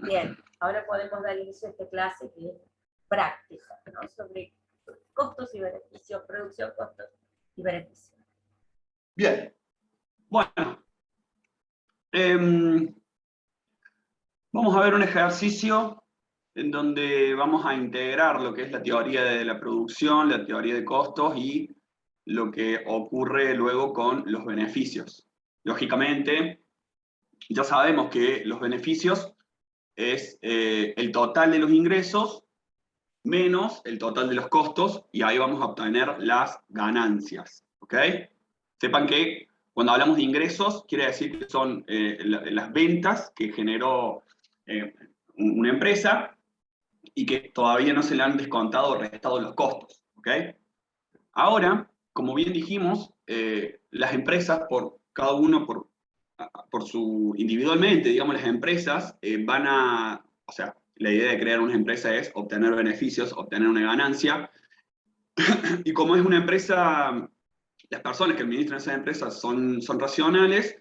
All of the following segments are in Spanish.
Bien, ahora podemos dar inicio a esta clase que es práctica, ¿no? Sobre costos y beneficios, producción, costos y beneficios. Bien, bueno, vamos a ver un ejercicio en donde vamos a integrar lo que es la teoría de la producción, la teoría de costos y lo que ocurre luego con los beneficios. Lógicamente, ya sabemos que los beneficios es el total de los ingresos menos el total de los costos, y ahí vamos a obtener las ganancias. ¿Ok? Sepan que cuando hablamos de ingresos, quiere decir que son las ventas que generó una empresa y que todavía no se le han descontado o restado los costos. ¿Ok? Ahora, como bien dijimos, las empresas, por cada uno, por su individualmente, digamos, las empresas van a, o sea, la idea de crear una empresa es obtener beneficios, obtener una ganancia, y como es una empresa, las personas que administran esas empresas son racionales,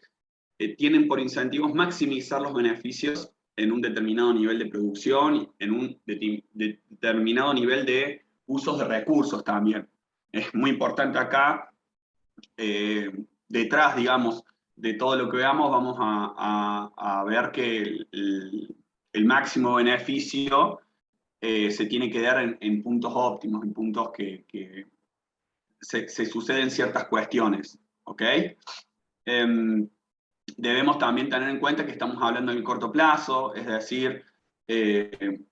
tienen por incentivos maximizar los beneficios en un determinado nivel de producción, en un determinado nivel de usos de recursos también. Es muy importante acá, detrás, digamos, de todo lo que veamos, vamos a ver que el máximo beneficio se tiene que dar en puntos óptimos, en puntos que se suceden ciertas cuestiones. ¿Ok? Debemos también tener en cuenta que estamos hablando del corto plazo, es decir, en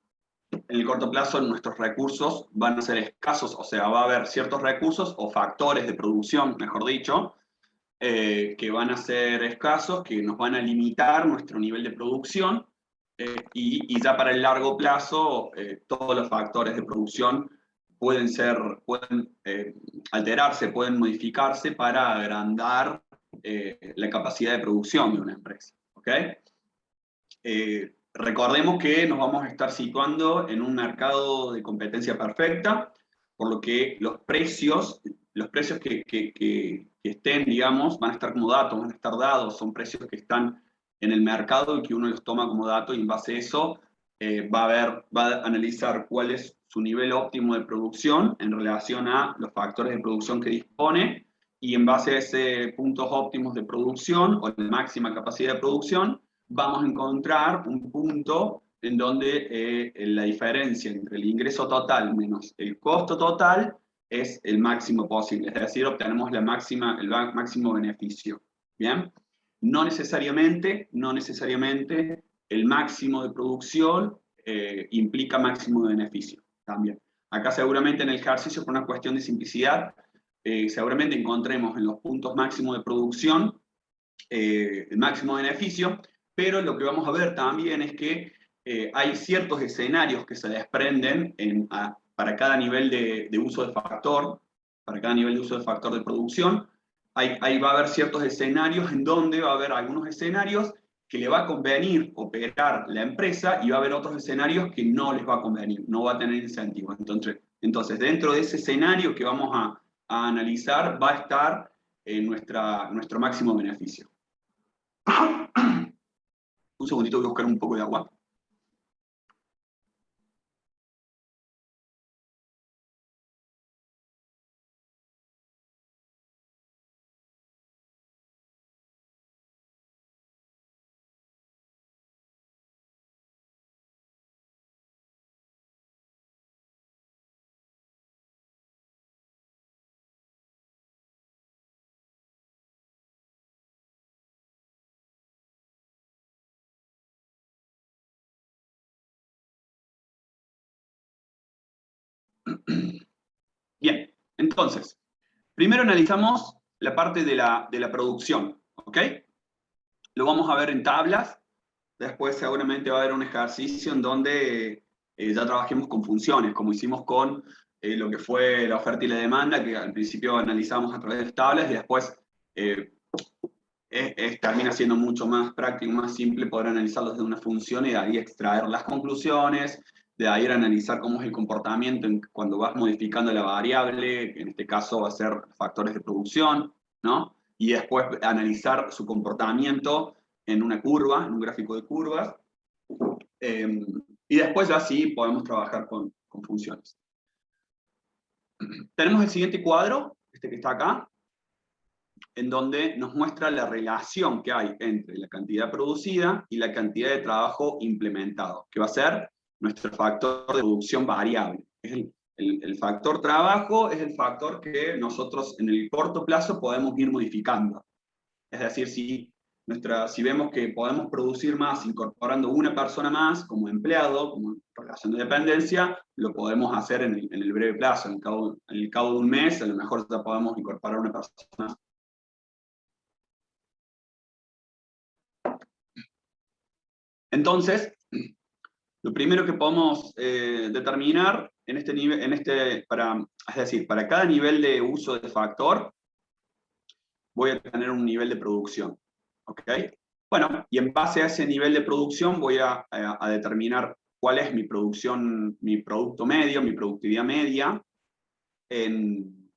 el corto plazo nuestros recursos van a ser escasos, o sea, va a haber ciertos recursos o factores de producción, mejor dicho, que van a ser escasos, que nos van a limitar nuestro nivel de producción, y ya para el largo plazo todos los factores de producción pueden alterarse, pueden modificarse para agrandar la capacidad de producción de una empresa. ¿Ok? Recordemos que nos vamos a estar situando en un mercado de competencia perfecta, por lo que los precios que estén, digamos, van a estar como datos, van a estar dados, son precios que están en el mercado y que uno los toma como datos, y en base a eso va a analizar cuál es su nivel óptimo de producción en relación a los factores de producción que dispone, y en base a esos puntos óptimos de producción o la máxima capacidad de producción, vamos a encontrar un punto en donde la diferencia entre el ingreso total menos el costo total es el máximo posible, es decir, obtenemos el máximo beneficio. ¿Bien? No necesariamente el máximo de producción implica máximo de beneficio también. Acá seguramente en el ejercicio, por una cuestión de simplicidad, seguramente encontremos en los puntos máximos de producción el máximo beneficio, pero lo que vamos a ver también es que hay ciertos escenarios que se desprenden para cada nivel de uso de factor, para cada nivel de uso de factor de producción. Ahí va a haber ciertos escenarios en donde va a haber algunos escenarios que le va a convenir operar la empresa, y va a haber otros escenarios que no les va a convenir, no va a tener incentivos. Entonces dentro de ese escenario que vamos a analizar va a estar nuestro máximo beneficio. Un segundito, voy a buscar un poco de agua. Bien, entonces, primero analizamos la parte de la producción. ¿Ok? Lo vamos a ver en tablas. Después seguramente va a haber un ejercicio en donde ya trabajemos con funciones, como hicimos con lo que fue la oferta y la demanda, que al principio analizamos a través de tablas, y después termina siendo mucho más práctico, más simple poder analizarlos de una función y de ahí extraer las conclusiones, de ahí analizar cómo es el comportamiento cuando vas modificando la variable, que en este caso va a ser factores de producción, ¿no? Y después analizar su comportamiento en una curva, en un gráfico de curvas. Y después ya sí podemos trabajar con funciones. Tenemos el siguiente cuadro, este que está acá, en donde nos muestra la relación que hay entre la cantidad producida y la cantidad de trabajo implementado, que va a ser nuestro factor de producción variable. Es el factor trabajo es el factor que nosotros en el corto plazo podemos ir modificando. Es decir, si vemos que podemos producir más incorporando una persona más como empleado, como relación de dependencia, lo podemos hacer en el breve plazo. En el cabo de un mes, a lo mejor ya podemos incorporar una persona más. Entonces, lo primero que podemos determinar en este nivel, es decir, para cada nivel de uso de factor, voy a tener un nivel de producción. ¿Ok? Bueno, y en base a ese nivel de producción voy a determinar cuál es mi producción, mi producto medio, mi productividad media en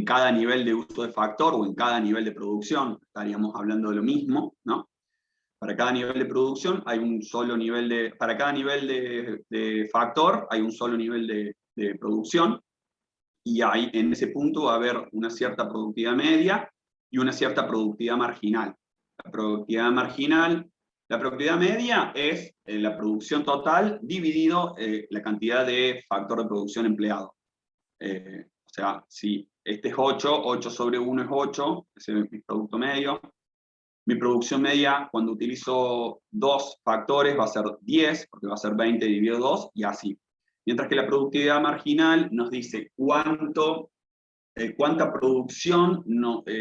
cada nivel de uso de factor o en cada nivel de producción. Estaríamos hablando de lo mismo, ¿no? Para cada nivel de producción hay un solo nivel de... Para cada nivel de factor hay un solo nivel de producción, y ahí, en ese punto va a haber una cierta productividad media y una cierta productividad marginal. La productividad media es la producción total dividido la cantidad de factor de producción empleado. O sea, si este es 8 sobre 1 es 8, ese es mi producto medio. Mi producción media, cuando utilizo dos factores, va a ser 10, porque va a ser 20 dividido 2, y así. Mientras que la productividad marginal nos dice cuánta producción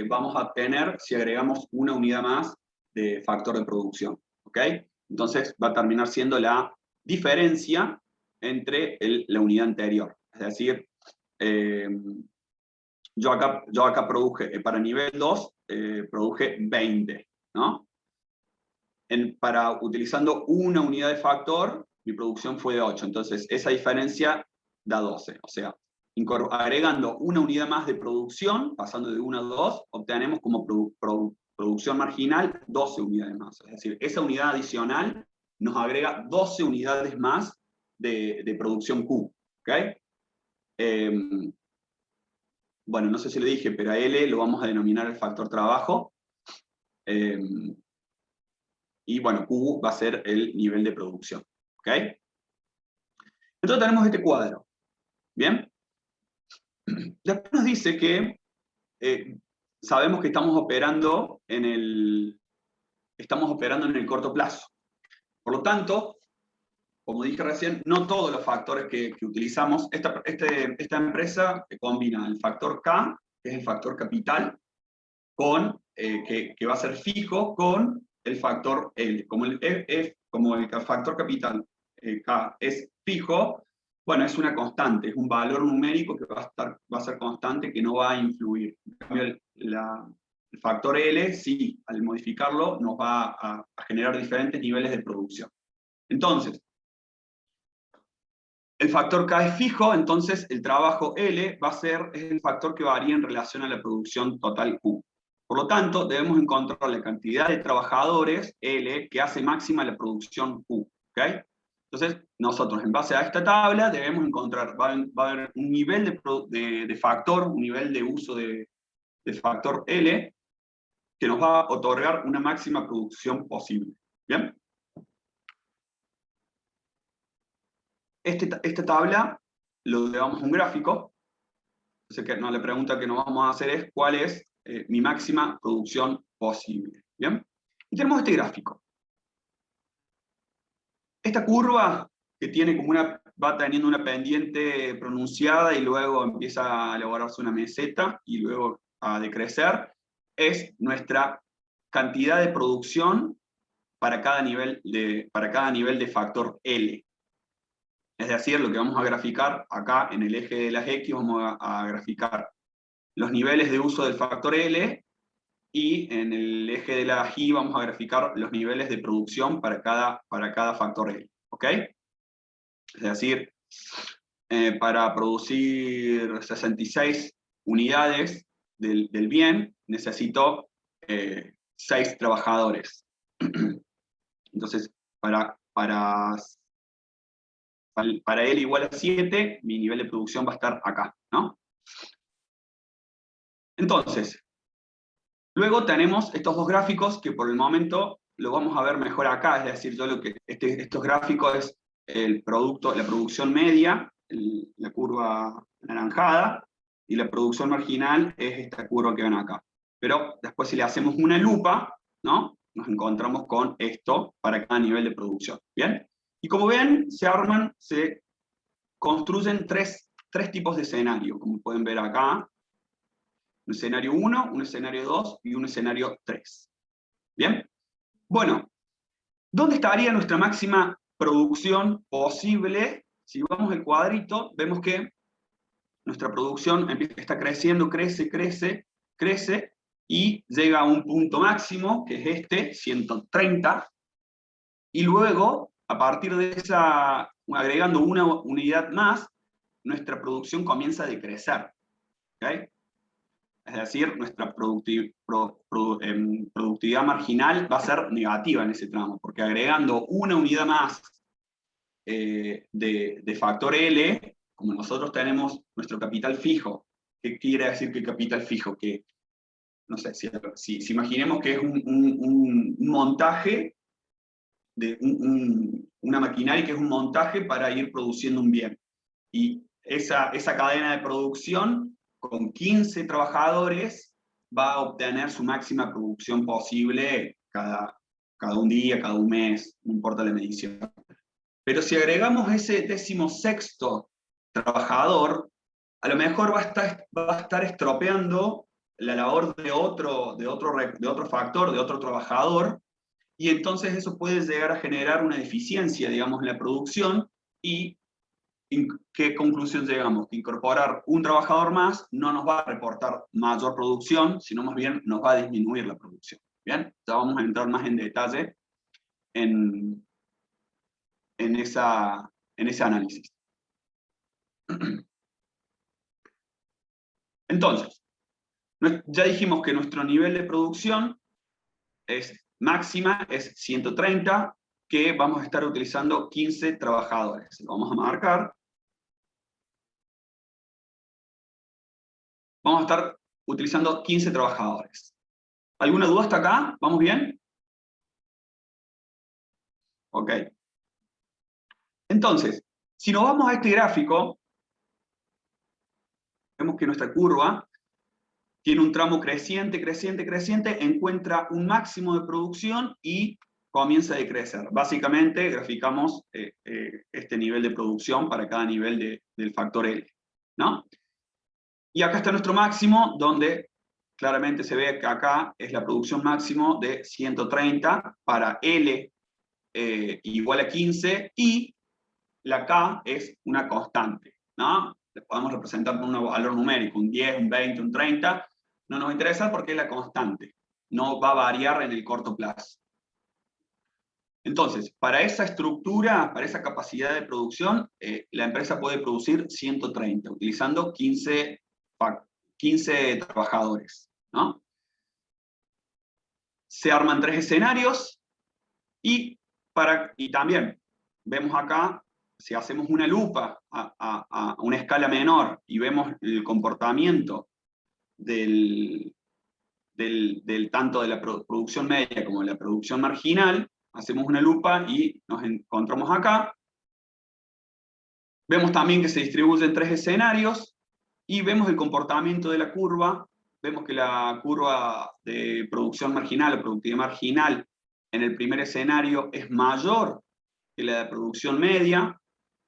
vamos a tener si agregamos una unidad más de factor de producción. ¿Ok? Entonces va a terminar siendo la diferencia entre la unidad anterior. Es decir, yo acá produje, para nivel 2, produje 20, ¿no? Utilizando una unidad de factor, mi producción fue de 8. Entonces, esa diferencia da 12. O sea, agregando una unidad más de producción, pasando de 1 a 2, obtenemos como producción marginal 12 unidades más. Es decir, esa unidad adicional nos agrega 12 unidades más de producción Q. ¿Ok? Bueno, no sé si lo dije, pero a L lo vamos a denominar el factor trabajo. Y bueno, Q va a ser el nivel de producción. ¿Ok? Entonces tenemos este cuadro. ¿Bien? Después nos dice que sabemos que estamos operando en el corto plazo. Por lo tanto, como dije recién, no todos los factores que utilizamos, esta empresa combina el factor K, que es el factor capital, que va a ser fijo, con el factor L. Como el factor capital K es fijo, bueno, es una constante, es un valor numérico que va a ser constante, que no va a influir. En cambio, el factor L, sí, al modificarlo, nos va a generar diferentes niveles de producción. Entonces, el factor K es fijo, entonces el trabajo L es el factor que varía en relación a la producción total Q. Por lo tanto, debemos encontrar la cantidad de trabajadores L que hace máxima la producción Q. ¿Okay? Entonces, nosotros en base a esta tabla debemos encontrar, va a haber un nivel de factor, un nivel de uso de factor L, que nos va a otorgar una máxima producción posible. ¿Bien? Esta tabla lo llevamos a un gráfico. Entonces, la pregunta que nos vamos a hacer es ¿cuál es mi máxima producción posible? ¿Bien? Y tenemos este gráfico. Esta curva que tiene va teniendo una pendiente pronunciada y luego empieza a elaborarse una meseta y luego a decrecer, es nuestra cantidad de producción para cada nivel de factor L. Es decir, lo que vamos a graficar acá en el eje de las X, vamos a graficar los niveles de uso del factor L, y en el eje de la Y vamos a graficar los niveles de producción para cada factor L. ¿Ok? Es decir, para producir 66 unidades del bien, necesito 6 trabajadores. Entonces, para para L igual a 7, mi nivel de producción va a estar acá, ¿no? Entonces, luego tenemos estos dos gráficos que por el momento lo vamos a ver mejor acá, es decir, yo estos gráficos es el producto, la producción media, la curva anaranjada, y la producción marginal es esta curva que ven acá. Pero después si le hacemos una lupa, ¿no? Nos encontramos con esto para cada nivel de producción, ¿bien? Y como ven, se construyen tres tipos de escenario, como pueden ver acá. Un escenario 1, un escenario 2 y un escenario 3. ¿Bien? Bueno, ¿dónde estaría nuestra máxima producción posible? Si vamos al cuadrito, vemos que nuestra producción está creciendo, crece, y llega a un punto máximo, que es este, 130, y luego, a partir de esa, agregando una unidad más, nuestra producción comienza a decrecer. ¿Okay? Es decir, nuestra productividad marginal va a ser negativa en ese tramo, porque agregando una unidad más de factor L, como nosotros tenemos nuestro capital fijo. ¿Qué quiere decir que capital fijo? Que, no sé, si imaginemos que es un montaje, una maquinaria que es un montaje para ir produciendo un bien. Y esa cadena de producción, con 15 trabajadores, va a obtener su máxima producción posible cada un día, cada un mes, no importa la medición. Pero si agregamos ese 16º trabajador, a lo mejor va a estar estropeando la labor de otro factor, de otro trabajador, y entonces eso puede llegar a generar una deficiencia, digamos, en la producción. Y ¿qué conclusión llegamos? Que incorporar un trabajador más no nos va a reportar mayor producción, sino más bien nos va a disminuir la producción. ¿Bien? Ya vamos a entrar más en detalle en ese análisis. Entonces, ya dijimos que nuestro nivel de producción máxima es 130, que vamos a estar utilizando 15 trabajadores. Lo vamos a marcar. Vamos a estar utilizando 15 trabajadores. ¿Alguna duda hasta acá? ¿Vamos bien? Ok. Entonces, si nos vamos a este gráfico, vemos que nuestra curva tiene un tramo creciente, encuentra un máximo de producción y comienza a decrecer. Básicamente, graficamos este nivel de producción para cada nivel del factor L, ¿no? Y acá está nuestro máximo, donde claramente se ve que acá es la producción máximo de 130 para L igual a 15, y la K es una constante, ¿no? Le podemos representar con un valor numérico, un 10, un 20, un 30, no nos interesa porque es la constante, no va a variar en el corto plazo. Entonces, para esa estructura, para esa capacidad de producción, la empresa puede producir 130, utilizando 15 trabajadores, ¿no? Se arman 3 escenarios, y también vemos acá, si hacemos una lupa a una escala menor y vemos el comportamiento tanto de la producción media como de la producción marginal, hacemos una lupa y nos encontramos acá. Vemos también que se distribuyen 3 escenarios, y vemos el comportamiento de la curva. Vemos que la curva de producción marginal o productividad marginal en el primer escenario es mayor que la de producción media.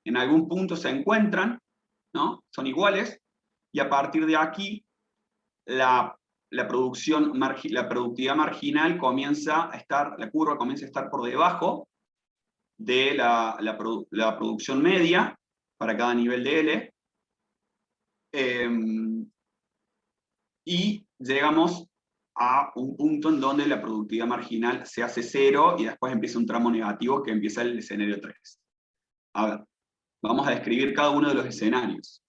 En algún punto se encuentran, ¿no? Son iguales, y a partir de aquí la productividad marginal comienza a estar, la curva comienza a estar por debajo de la producción media para cada nivel de L, y llegamos a un punto en donde la productividad marginal se hace 0 y después empieza un tramo negativo que empieza el escenario 3. A ver, vamos a describir cada uno de los escenarios.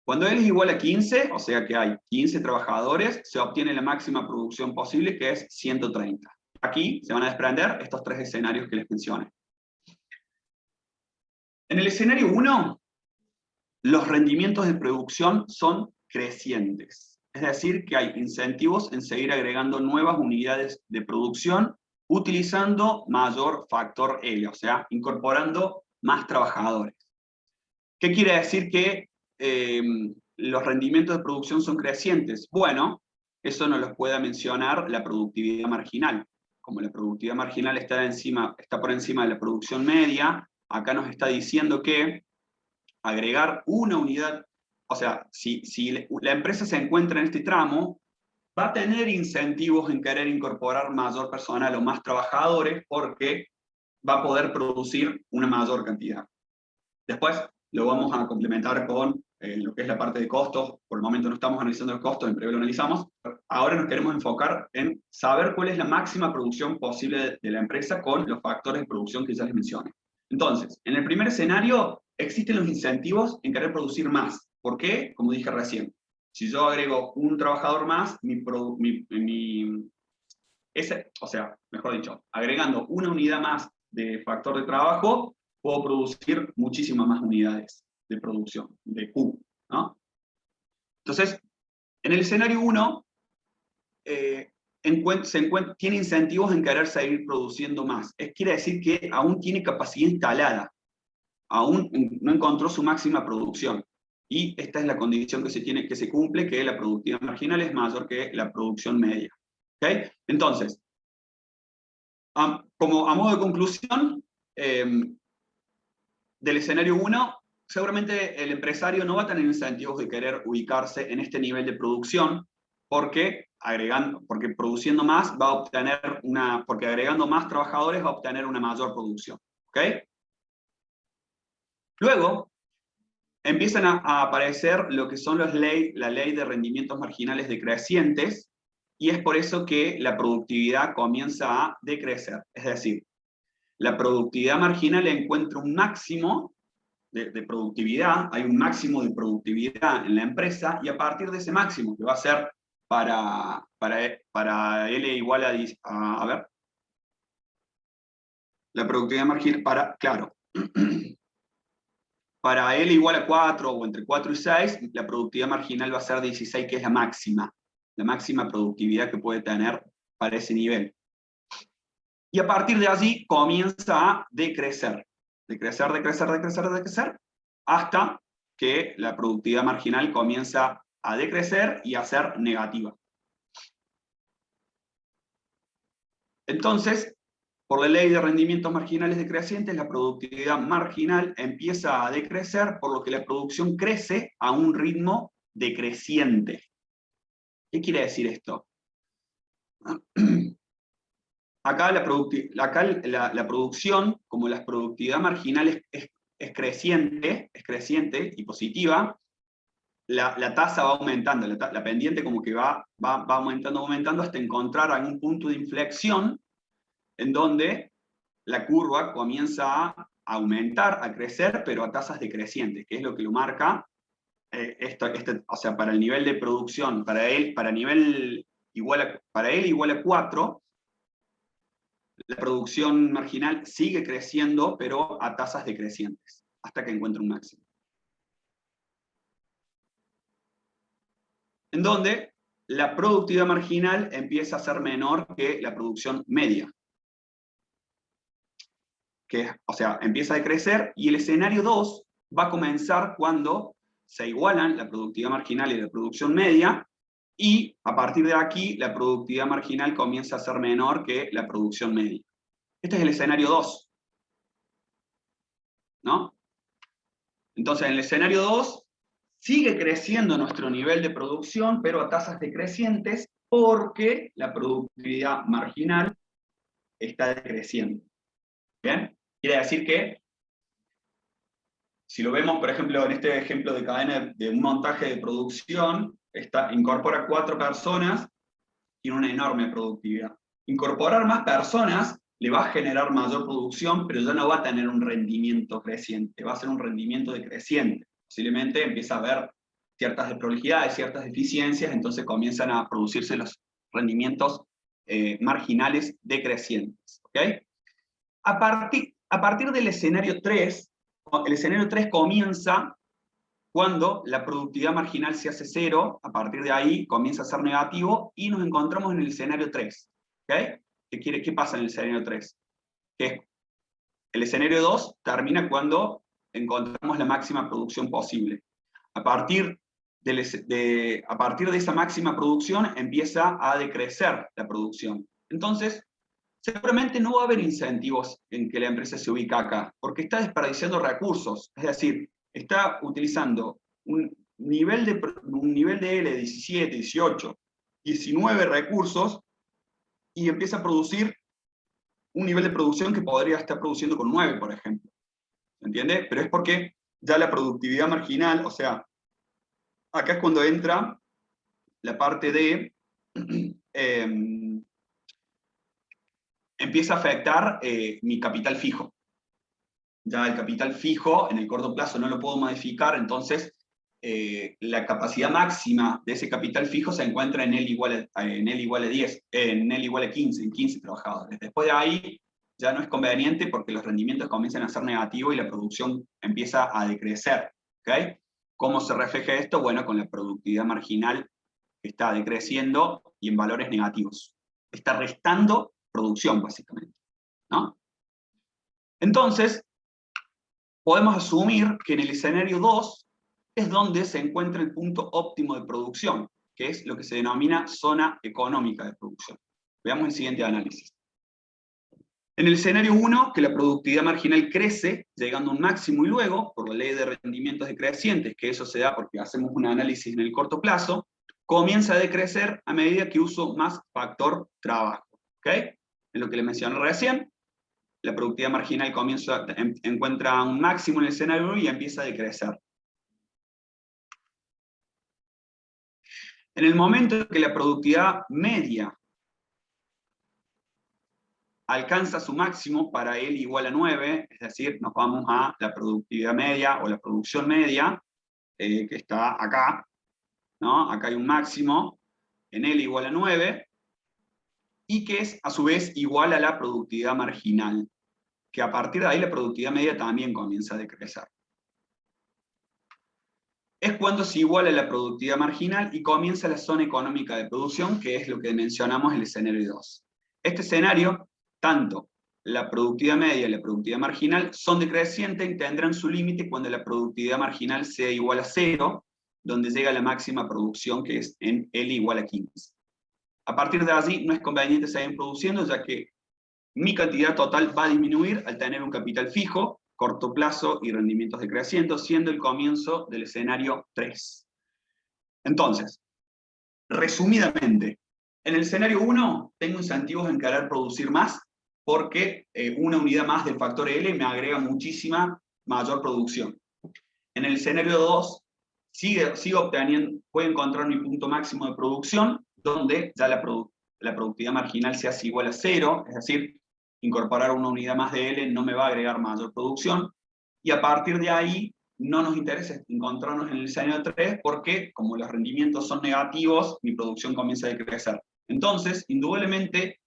Cuando L es igual a 15, o sea que hay 15 trabajadores, se obtiene la máxima producción posible, que es 130. aquí se van a desprender estos tres escenarios que les mencioné. En el escenario 1, los rendimientos de producción son crecientes. Es decir, que hay incentivos en seguir agregando nuevas unidades de producción utilizando mayor factor L, o sea, incorporando más trabajadores. ¿Qué quiere decir que los rendimientos de producción son crecientes? Bueno, eso nos lo puede mencionar la productividad marginal. Como la productividad marginal está por encima de la producción media, acá nos está diciendo que agregar una unidad, o sea, si la empresa se encuentra en este tramo, va a tener incentivos en querer incorporar mayor personal o más trabajadores porque va a poder producir una mayor cantidad. Después lo vamos a complementar con lo que es la parte de costos. Por el momento no estamos analizando los costos, en breve lo analizamos. Ahora nos queremos enfocar en saber cuál es la máxima producción posible de la empresa con los factores de producción que ya les mencioné. Entonces, en el primer escenario existen los incentivos en querer producir más. ¿Por qué? Como dije recién, si yo agrego un trabajador más, o sea, mejor dicho, agregando una unidad más de factor de trabajo, puedo producir muchísimas más unidades de producción, de Q, ¿no? Entonces, en el escenario 1, tiene incentivos en querer seguir produciendo más. Quiere decir que aún tiene capacidad instalada, aún no encontró su máxima producción. Y esta es la condición que se cumple, que la productividad marginal es mayor que la producción media. ¿Okay? Entonces, como a modo de conclusión, del escenario 1, seguramente el empresario no va a tener incentivos de querer ubicarse en este nivel de producción, porque produciendo más va a obtener porque agregando más trabajadores va a obtener una mayor producción. ¿Okay? Luego, empiezan a aparecer lo que son la ley de rendimientos marginales decrecientes, y es por eso que la productividad comienza a decrecer. Es decir, la productividad marginal encuentra un máximo de productividad, hay un máximo de productividad en la empresa, y a partir de ese máximo, que va a ser para L igual a ver, la productividad marginal, claro, para L igual a 4 o entre 4 y 6, la productividad marginal va a ser 16, que es la máxima productividad que puede tener para ese nivel. Y a partir de allí comienza a decrecer, hasta que la productividad marginal comienza a decrecer y a ser negativa. Entonces, por la ley de rendimientos marginales decrecientes, la productividad marginal empieza a decrecer, por lo que la producción crece a un ritmo decreciente. ¿Qué quiere decir esto? Acá la producción, como la productividad marginal es creciente y positiva, la tasa va aumentando, la pendiente como que va aumentando hasta encontrar algún punto de inflexión en donde la curva comienza a aumentar, a crecer, pero a tasas decrecientes, que es lo que lo marca o sea, para el nivel de producción, para él igual a 4, la producción marginal sigue creciendo, pero a tasas decrecientes, hasta que encuentra un máximo. En donde la productividad marginal empieza a ser menor que la producción media. O sea, empieza a decrecer, y el escenario 2 va a comenzar cuando se igualan la productividad marginal y la producción media, y a partir de aquí la productividad marginal comienza a ser menor que la producción media. Este es el escenario 2. ¿No? Entonces, en el escenario 2 sigue creciendo nuestro nivel de producción, pero a tasas decrecientes, porque la productividad marginal está decreciendo. ¿Bien? Quiere decir que, si lo vemos, por ejemplo, en este ejemplo de cadena de un montaje de producción, incorpora 4 personas, tiene una enorme productividad. Incorporar más personas le va a generar mayor producción, pero ya no va a tener un rendimiento creciente, va a ser un rendimiento decreciente. Posiblemente empieza a haber ciertas desprolijidades, ciertas deficiencias, entonces comienzan a producirse los rendimientos marginales decrecientes. ¿Okay? A partir del escenario 3, el escenario 3 comienza cuando la productividad marginal se hace 0, a partir de ahí comienza a ser negativo, y nos encontramos en el escenario 3. ¿Okay? ¿Qué pasa en el escenario 3? Que el escenario 2 termina cuando encontramos la máxima producción posible. A partir de esa máxima producción empieza a decrecer la producción. Entonces, seguramente no va a haber incentivos en que la empresa se ubique acá, porque está desperdiciando recursos, es decir, está utilizando un nivel de L de 17, 18, 19 recursos, y empieza a producir un nivel de producción que podría estar produciendo con 9, por ejemplo. ¿Se entiende? Pero es porque ya la productividad marginal, o sea, acá es cuando entra la parte de empieza a afectar mi capital fijo. Ya el capital fijo en el corto plazo no lo puedo modificar, entonces la capacidad máxima de ese capital fijo se encuentra en L igual a 10, en L igual a 15, en 15 trabajadores. Después de ahí ya no es conveniente porque los rendimientos comienzan a ser negativos y la producción empieza a decrecer. ¿Okay? ¿Cómo se refleja esto? Bueno, con la productividad marginal que está decreciendo y en valores negativos. Está restando producción, básicamente, ¿no? Entonces, podemos asumir que en el escenario 2 es donde se encuentra el punto óptimo de producción, que es lo que se denomina zona económica de producción. Veamos el siguiente análisis. En el escenario 1, que la productividad marginal crece, llegando a un máximo, y luego, por la ley de rendimientos decrecientes, que eso se da porque hacemos un análisis en el corto plazo, comienza a decrecer a medida que uso más factor trabajo. ¿Ok? En lo que les mencioné recién, la productividad marginal encuentra un máximo en el escenario 1 y empieza a decrecer. En el momento en que la productividad media alcanza su máximo para L igual a 9, es decir, nos vamos a la productividad media o la producción media, que está acá, ¿no? Acá hay un máximo en L igual a 9, y que es a su vez igual a la productividad marginal, que a partir de ahí la productividad media también comienza a decrecer. Es cuando se iguala la productividad marginal y comienza la zona económica de producción, que es lo que mencionamos en el escenario 2. Este escenario, tanto la productividad media y la productividad marginal son decrecientes y tendrán su límite cuando la productividad marginal sea igual a 0, donde llega la máxima producción, que es en L igual a 15. A partir de allí no es conveniente seguir produciendo, ya que mi cantidad total va a disminuir al tener un capital fijo, corto plazo y rendimientos decrecientes, siendo el comienzo del escenario 3. Entonces, resumidamente, en el escenario 1 tengo incentivos en querer producir más, porque una unidad más del factor L me agrega muchísima mayor producción. En el escenario 2 sigo obteniendo, puedo encontrar mi punto máximo de producción, donde ya la productividad marginal se hace igual a 0, es decir, incorporar una unidad más de L no me va a agregar mayor producción, y a partir de ahí no nos interesa encontrarnos en el escenario 3, porque como los rendimientos son negativos, mi producción comienza a decrecer. Entonces, indudablemente,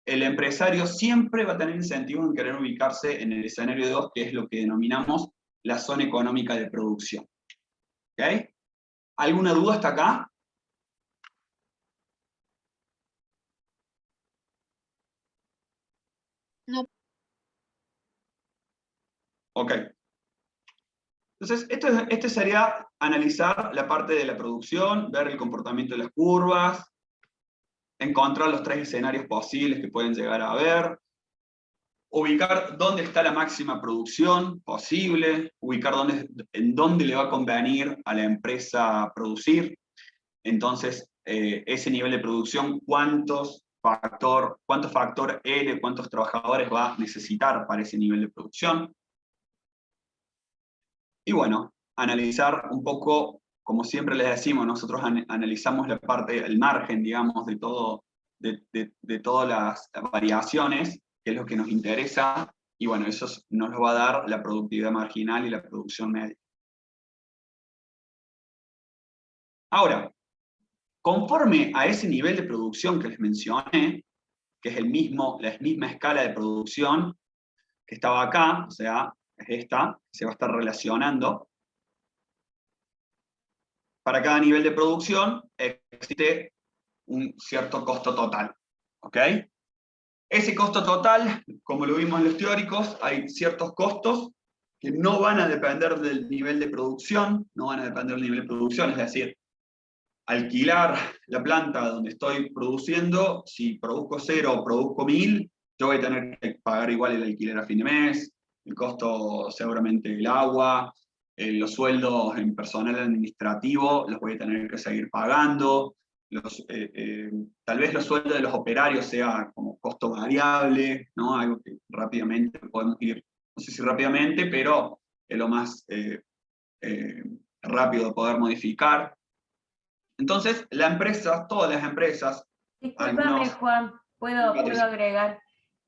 el empresario siempre va a tener incentivos en querer ubicarse en el escenario 2, que es lo que denominamos la zona económica de producción. ¿Ok? ¿Alguna duda hasta acá? No. Ok. Entonces, esto sería analizar la parte de la producción, ver el comportamiento de las curvas, encontrar los 3 escenarios posibles que pueden llegar a haber, ubicar dónde está la máxima producción posible, ubicar en dónde le va a convenir a la empresa producir. Entonces, ese nivel de producción, cuánto factor L, cuántos trabajadores va a necesitar para ese nivel de producción. Y bueno, analizar un poco, como siempre les decimos, nosotros analizamos la parte, el margen, digamos, de todas las variaciones, que es lo que nos interesa, y bueno, eso nos lo va a dar la productividad marginal y la producción media. Ahora, conforme a ese nivel de producción que les mencioné, que es la misma escala de producción que estaba acá, o sea, es esta, se va a estar relacionando. Para cada nivel de producción existe un cierto costo total, ¿ok? Ese costo total, como lo vimos en los teóricos, hay ciertos costos que no van a depender del nivel de producción, es decir, alquilar la planta donde estoy produciendo, si produzco 0 o produzco 1000, yo voy a tener que pagar igual el alquiler a fin de mes, el costo seguramente del agua, los sueldos en personal administrativo los voy a tener que seguir pagando, tal vez los sueldos de los operarios sea como costo variable, ¿no? Algo que rápidamente podemos ir, no sé si rápidamente, pero es lo más rápido de poder modificar. Entonces, la empresa, todas las empresas, Discúlpame, Juan, ¿puedo agregar?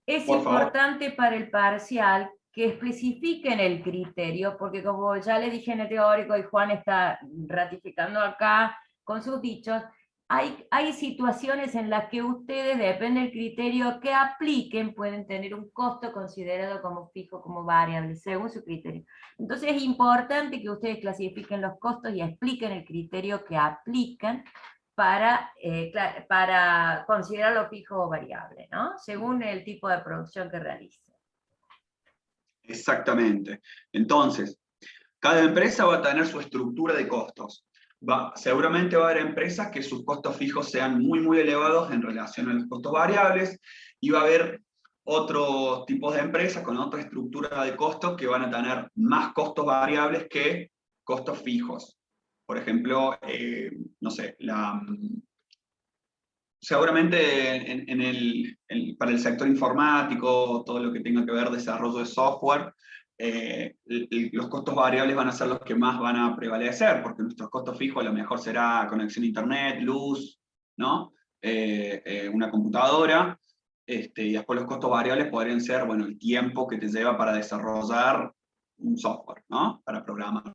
Es por favor. importante para el parcial que especifiquen el criterio, porque como ya le dije en el teórico y Juan está ratificando acá con sus dichos, hay situaciones en las que ustedes, depende del criterio que apliquen, pueden tener un costo considerado como fijo, como variable, según su criterio. Entonces es importante que ustedes clasifiquen los costos y expliquen el criterio que aplican para considerarlo fijo o variable, ¿no? Según el tipo de producción que realice. Exactamente. Entonces, cada empresa va a tener su estructura de costos. Seguramente va a haber empresas que sus costos fijos sean muy, muy elevados en relación a los costos variables, y va a haber otros tipos de empresas con otra estructura de costos que van a tener más costos variables que costos fijos. Por ejemplo, no sé, seguramente para el sector informático, todo lo que tenga que ver desarrollo de software, los costos variables van a ser los que más van a prevalecer, porque nuestros costos fijos a lo mejor será conexión a internet, luz, ¿no? Una computadora, y después los costos variables podrían ser, bueno, el tiempo que te lleva para desarrollar un software, ¿no? Para programar.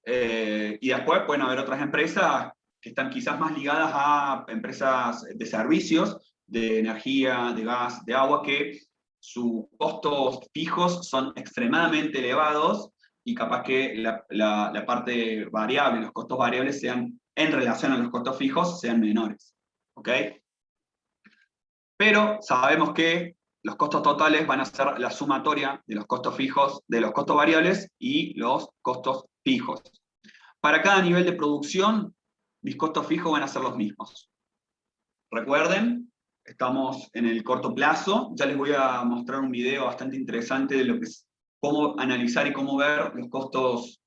Y después pueden haber otras empresas que están quizás más ligadas a empresas de servicios, de energía, de gas, de agua, que sus costos fijos son extremadamente elevados y capaz que la parte variable, los costos variables sean, en relación a los costos fijos, sean menores. ¿Ok? Pero sabemos que los costos totales van a ser la sumatoria de los costos fijos, de los costos variables y los costos fijos. Para cada nivel de producción, mis costos fijos van a ser los mismos. Recuerden, estamos en el corto plazo. Ya les voy a mostrar un video bastante interesante de lo que es cómo analizar y cómo ver los costos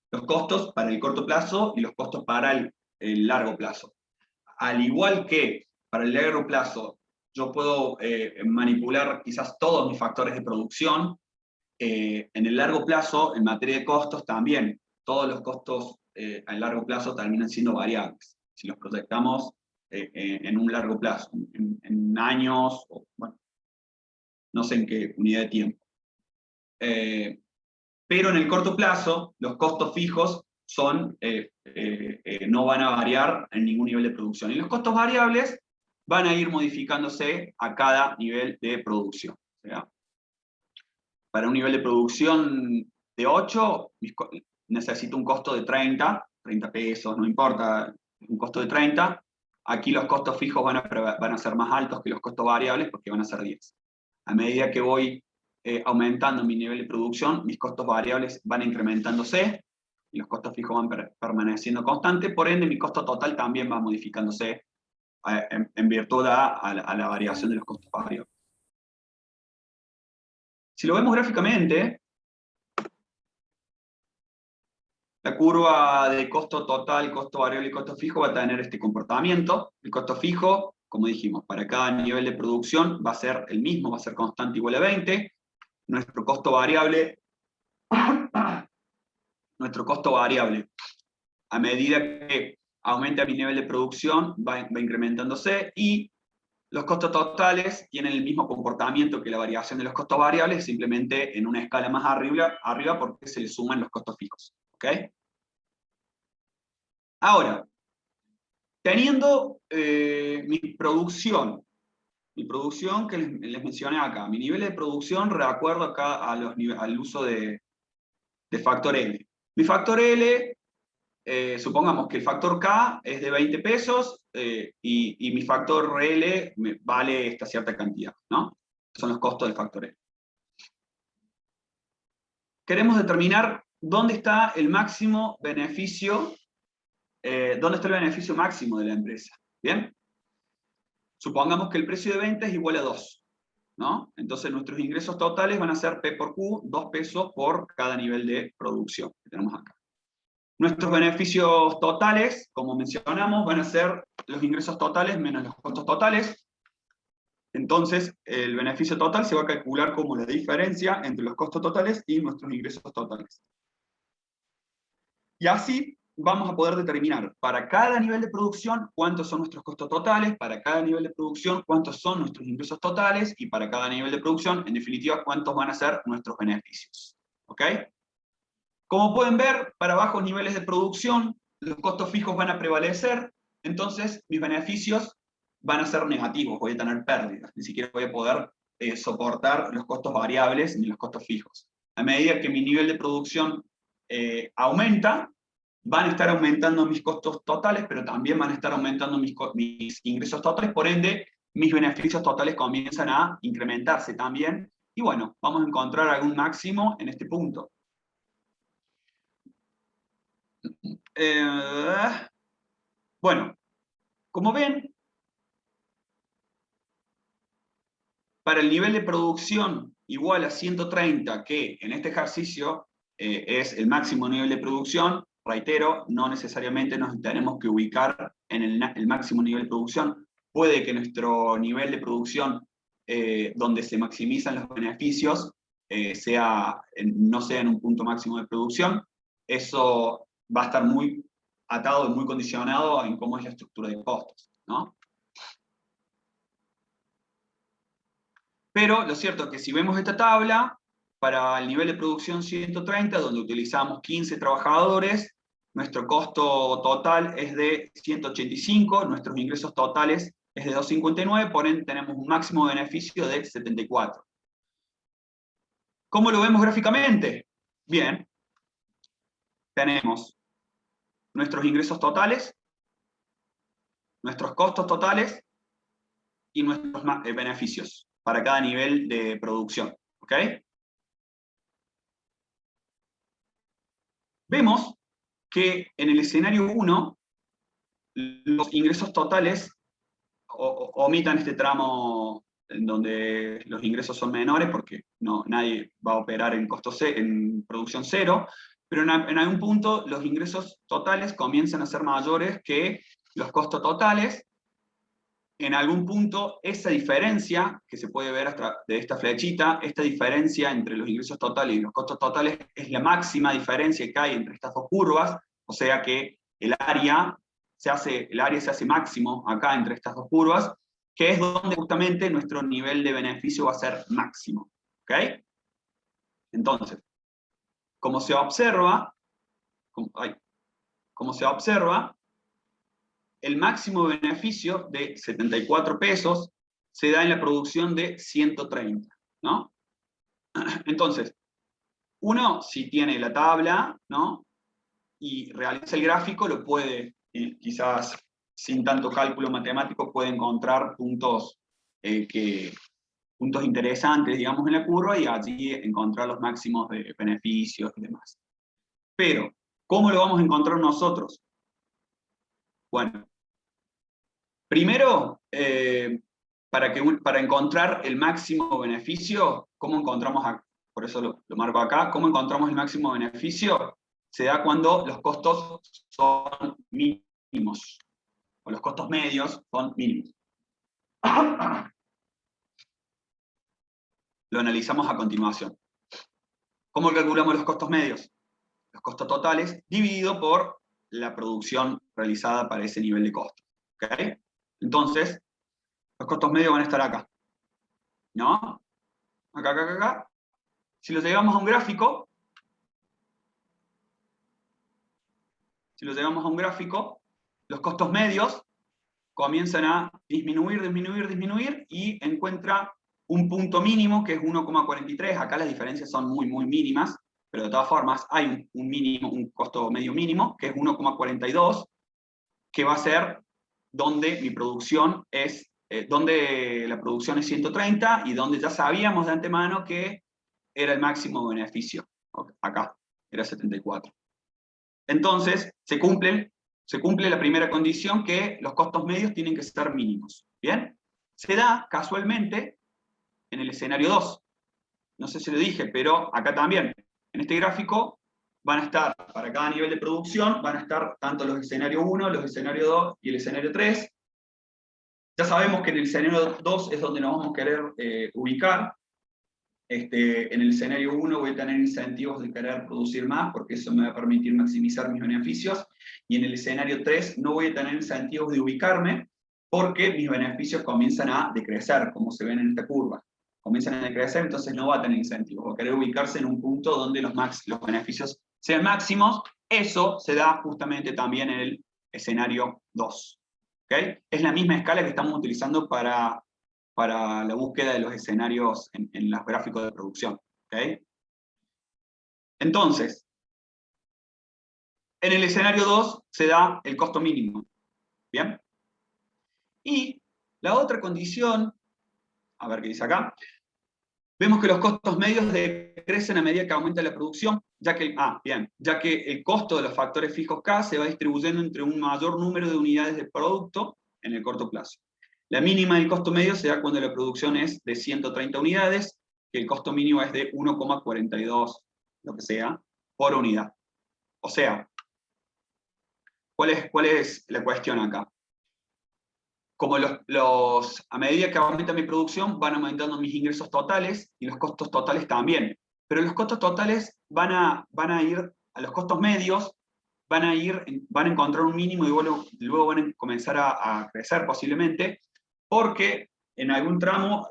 para el corto plazo y los costos para el largo plazo. Al igual que para el largo plazo, yo puedo manipular quizás todos mis factores de producción, en el largo plazo, en materia de costos, también todos los costos a largo plazo terminan siendo variables. Si los proyectamos en un largo plazo, en años, o, bueno, no sé en qué unidad de tiempo. Pero en el corto plazo, los costos fijos no van a variar en ningún nivel de producción. Y los costos variables van a ir modificándose a cada nivel de producción. O sea, para un nivel de producción de 8, necesito un costo de 30 pesos, no importa, un costo de 30. Aquí los costos fijos van a ser más altos que los costos variables porque van a ser 10. A medida que voy aumentando mi nivel de producción, mis costos variables van incrementándose y los costos fijos van permaneciendo constantes, por ende mi costo total también va modificándose en virtud a la variación de los costos variables. Si lo vemos gráficamente, la curva de costo total, costo variable y costo fijo va a tener este comportamiento. El costo fijo, como dijimos, para cada nivel de producción va a ser el mismo, va a ser constante igual a 20. Nuestro costo variable, a medida que aumenta mi nivel de producción, va incrementándose, y los costos totales tienen el mismo comportamiento que la variación de los costos variables, simplemente en una escala más arriba porque se le suman los costos fijos. ¿Ok? Ahora, teniendo mi producción Mi producción que les mencioné acá. Mi nivel de producción, de acuerdo acá al uso de factor L. Mi factor L, supongamos que el factor K es de 20 pesos y mi factor L vale esta cierta cantidad, ¿no? Son los costos del factor L. Queremos determinar dónde está el máximo beneficio, dónde está el beneficio máximo de la empresa. ¿Bien? Supongamos que el precio de venta es igual a 2, ¿no? Entonces nuestros ingresos totales van a ser P por Q, 2 pesos por cada nivel de producción que tenemos acá. Nuestros beneficios totales, como mencionamos, van a ser los ingresos totales menos los costos totales. Entonces, el beneficio total se va a calcular como la diferencia entre los costos totales y nuestros ingresos totales. Y así vamos a poder determinar para cada nivel de producción cuántos son nuestros costos totales, para cada nivel de producción cuántos son nuestros ingresos totales, y para cada nivel de producción, en definitiva, cuántos van a ser nuestros beneficios. ¿Ok? Como pueden ver, para bajos niveles de producción, los costos fijos van a prevalecer, entonces mis beneficios van a ser negativos, voy a tener pérdidas, ni siquiera voy a poder soportar los costos variables ni los costos fijos. A medida que mi nivel de producción aumenta, van a estar aumentando mis costos totales, pero también van a estar aumentando mis ingresos totales, por ende, mis beneficios totales comienzan a incrementarse también, y bueno, vamos a encontrar algún máximo en este punto. Bueno, como ven, para el nivel de producción igual a 130, que en este ejercicio es el máximo nivel de producción, reitero, no necesariamente nos tenemos que ubicar en el máximo nivel de producción. Puede que nuestro nivel de producción, donde se maximizan los beneficios, no sea en un punto máximo de producción. Eso va a estar muy atado y muy condicionado en cómo es la estructura de costos, ¿no? Pero lo cierto es que si vemos esta tabla, para el nivel de producción 130, donde utilizamos 15 trabajadores, nuestro costo total es de 185, nuestros ingresos totales es de 259, por ende tenemos un máximo beneficio de 74. ¿Cómo lo vemos gráficamente? Bien, tenemos nuestros ingresos totales, nuestros costos totales y nuestros beneficios para cada nivel de producción. ¿Ok? Vemos que en el escenario 1, los ingresos totales omitan este tramo en donde los ingresos son menores, porque nadie va a operar en producción cero, pero en algún punto los ingresos totales comienzan a ser mayores que los costos totales. En algún punto esa diferencia, que se puede ver de esta flechita, esta diferencia entre los ingresos totales y los costos totales es la máxima diferencia que hay entre estas dos curvas, o sea que el área se hace máximo acá entre estas dos curvas, que es donde justamente nuestro nivel de beneficio va a ser máximo. ¿Ok? Entonces, como se observa, el máximo beneficio de 74 pesos se da en la producción de 130, ¿no? Entonces, uno, si tiene la tabla, ¿no? Y realiza el gráfico, lo puede, quizás sin tanto cálculo matemático, puede encontrar puntos interesantes, digamos, en la curva, y allí encontrar los máximos de beneficios y demás. Pero, ¿cómo lo vamos a encontrar nosotros? Bueno, primero, para encontrar el máximo beneficio, ¿cómo encontramos, por eso lo marco acá, cómo encontramos el máximo beneficio? Se da cuando los costos son mínimos, o los costos medios son mínimos. Lo analizamos a continuación. ¿Cómo calculamos los costos medios? Los costos totales dividido por la producción realizada para ese nivel de costo. ¿Okay? Entonces, los costos medios van a estar acá. ¿No? Acá, acá, acá, acá. Si los llevamos a un gráfico, los costos medios comienzan a disminuir, disminuir, disminuir, y encuentra un punto mínimo que es 1,43. Acá las diferencias son muy, muy mínimas, pero de todas formas hay un mínimo, un costo medio mínimo, que es 1,42, que va a ser donde mi producción es, donde la producción es 130 y donde ya sabíamos de antemano que era el máximo beneficio. Acá, era 74. Entonces, se cumple la primera condición, que los costos medios tienen que ser mínimos. ¿Bien? Se da casualmente en el escenario 2. No sé si lo dije, pero acá también. En este gráfico van a estar, para cada nivel de producción, van a estar tanto los escenarios 1, los escenarios 2 y el escenario 3. Ya sabemos que en el escenario 2 es donde nos vamos a querer ubicar. En el escenario 1 voy a tener incentivos de querer producir más, porque eso me va a permitir maximizar mis beneficios, y en el escenario 3 no voy a tener incentivos de ubicarme, porque mis beneficios comienzan a decrecer, como se ven en esta curva. Comienzan a decrecer, entonces no va a tener incentivos, va a querer ubicarse en un punto donde los beneficios sean máximos. Eso se da justamente también en el escenario 2. ¿Okay? Es la misma escala que estamos utilizando para la búsqueda de los escenarios en los gráficos de producción. ¿Okay? Entonces, en el escenario 2 se da el costo mínimo. ¿Bien? Y la otra condición, a ver qué dice acá, vemos que los costos medios decrecen a medida que aumenta la producción, ya que el costo de los factores fijos K se va distribuyendo entre un mayor número de unidades de producto en el corto plazo. La mínima del costo medio se da cuando la producción es de 130 unidades, que el costo mínimo es de 1,42, lo que sea, por unidad. O sea, ¿cuál es la cuestión acá? Como a medida que aumenta mi producción, van aumentando mis ingresos totales y los costos totales también. Pero los costos totales van a ir a los costos medios, van a encontrar un mínimo y luego van a comenzar a crecer posiblemente, porque en algún tramo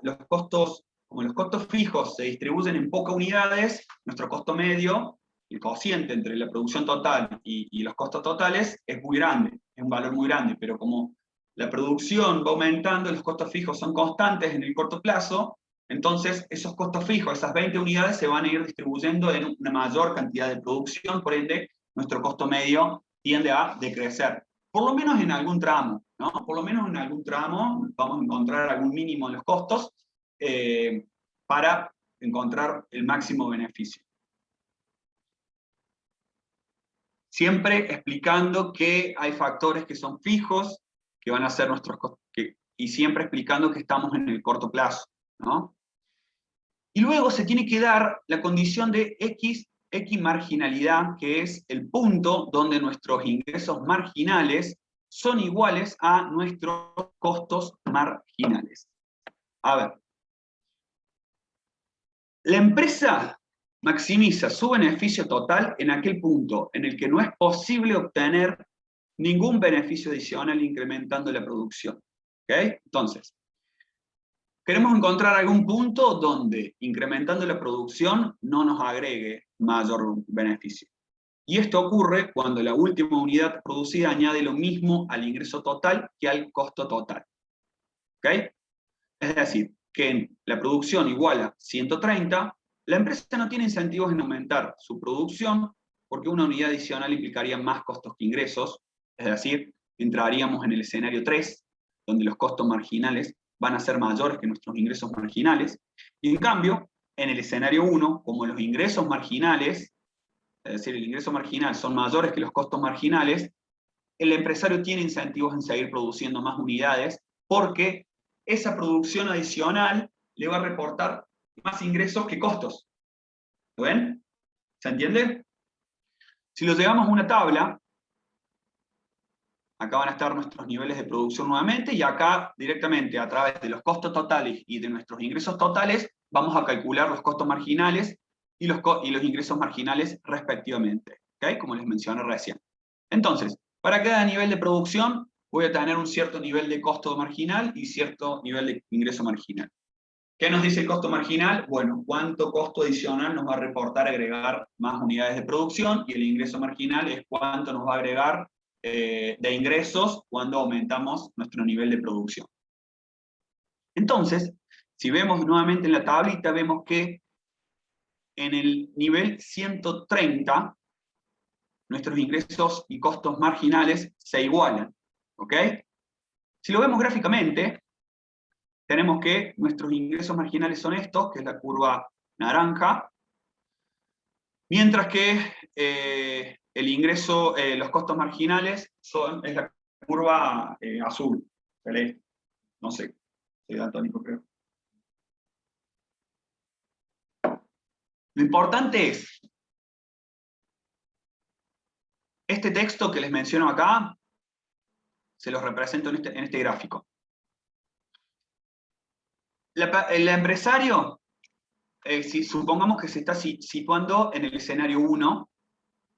como los costos fijos se distribuyen en pocas unidades, nuestro costo medio, el cociente entre la producción total y los costos totales, es muy grande, es un valor muy grande, pero como la producción va aumentando, los costos fijos son constantes en el corto plazo, entonces esos costos fijos, esas 20 unidades, se van a ir distribuyendo en una mayor cantidad de producción, por ende, nuestro costo medio tiende a decrecer. Por lo menos en algún tramo, ¿no? Por lo menos en algún tramo vamos a encontrar algún mínimo en los costos para encontrar el máximo beneficio. Siempre explicando que hay factores que son fijos, que van a ser nuestros costos, y siempre explicando que estamos en el corto plazo, ¿no? Y luego se tiene que dar la condición de X marginalidad, que es el punto donde nuestros ingresos marginales son iguales a nuestros costos marginales. A ver, la empresa maximiza su beneficio total en aquel punto en el que no es posible obtener ningún beneficio adicional incrementando la producción. ¿Okay? Entonces, queremos encontrar algún punto donde incrementando la producción no nos agregue mayor beneficio. Y esto ocurre cuando la última unidad producida añade lo mismo al ingreso total que al costo total. ¿Okay? Es decir, que en la producción igual a 130, la empresa no tiene incentivos en aumentar su producción porque una unidad adicional implicaría más costos que ingresos, es decir, entraríamos en el escenario 3, donde los costos marginales van a ser mayores que nuestros ingresos marginales, y en cambio, en el escenario 1, como los ingresos marginales, es decir, el ingreso marginal son mayores que los costos marginales, el empresario tiene incentivos en seguir produciendo más unidades porque esa producción adicional le va a reportar más ingresos que costos. ¿Lo ven? ¿Se entiende? Si lo llevamos a una tabla, acá van a estar nuestros niveles de producción nuevamente, y acá directamente a través de los costos totales y de nuestros ingresos totales, vamos a calcular los costos marginales y los ingresos marginales respectivamente, ¿okay? Como les mencioné recién. Entonces, para cada nivel de producción voy a tener un cierto nivel de costo marginal y cierto nivel de ingreso marginal. ¿Qué nos dice el costo marginal? Bueno, cuánto costo adicional nos va a reportar agregar más unidades de producción, y el ingreso marginal es cuánto nos va a agregar de ingresos cuando aumentamos nuestro nivel de producción. Entonces, si vemos nuevamente en la tablita, vemos que en el nivel 130, nuestros ingresos y costos marginales se igualan. ¿Ok? Si lo vemos gráficamente, tenemos que nuestros ingresos marginales son estos, que es la curva naranja, mientras que el ingreso, los costos marginales es la curva azul, celeste. No sé, soy daltónico, creo. Lo importante es, este texto que les menciono acá, se los represento en este gráfico. El empresario, si supongamos que se está situando en el escenario 1,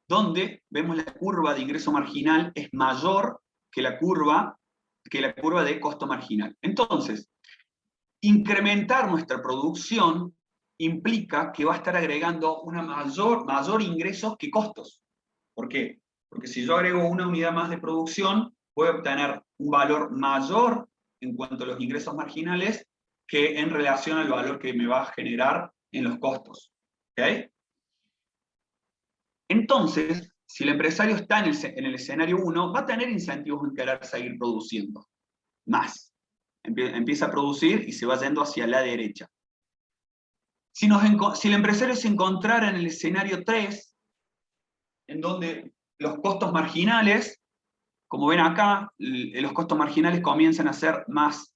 donde vemos la curva de ingreso marginal es mayor que la curva de costo marginal. Entonces, incrementar nuestra producción implica que va a estar agregando una mayor ingresos que costos. ¿Por qué? Porque si yo agrego una unidad más de producción, voy a obtener un valor mayor en cuanto a los ingresos marginales que en relación al valor que me va a generar en los costos. ¿Ok? Entonces, si el empresario está en el escenario 1, va a tener incentivos en querer seguir produciendo más. Empieza a producir y se va yendo hacia la derecha. Si el empresario se encontrara en el escenario 3, en donde los costos marginales, como ven acá, los costos marginales comienzan a ser más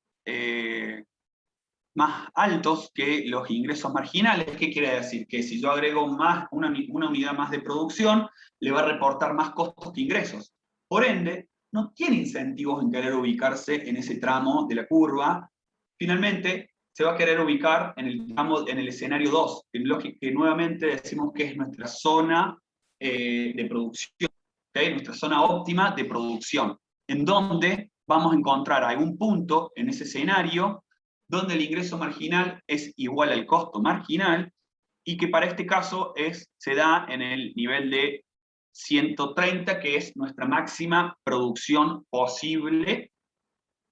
altos que los ingresos marginales. ¿Qué quiere decir? Que si yo agrego una unidad más de producción, le va a reportar más costos que ingresos. Por ende, no tiene incentivos en querer ubicarse en ese tramo de la curva. Finalmente, se va a querer ubicar en el escenario 2, que nuevamente decimos que es nuestra zona de producción, ¿okay? Nuestra zona óptima de producción, en donde vamos a encontrar algún punto en ese escenario donde el ingreso marginal es igual al costo marginal, y que para este caso se da en el nivel de 130, que es nuestra máxima producción posible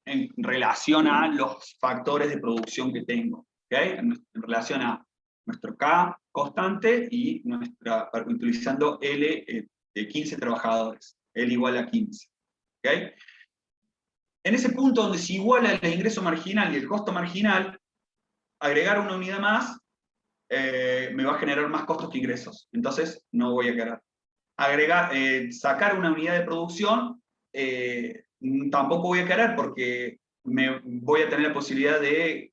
en relación a los factores de producción que tengo, ¿okay? En relación a nuestro K constante y utilizando L de 15 trabajadores, L igual a 15. ¿Okay? En ese punto donde se iguala el ingreso marginal y el costo marginal, agregar una unidad más me va a generar más costos que ingresos. Entonces no voy a querer. Sacar una unidad de producción tampoco voy a querer, porque voy a tener la posibilidad de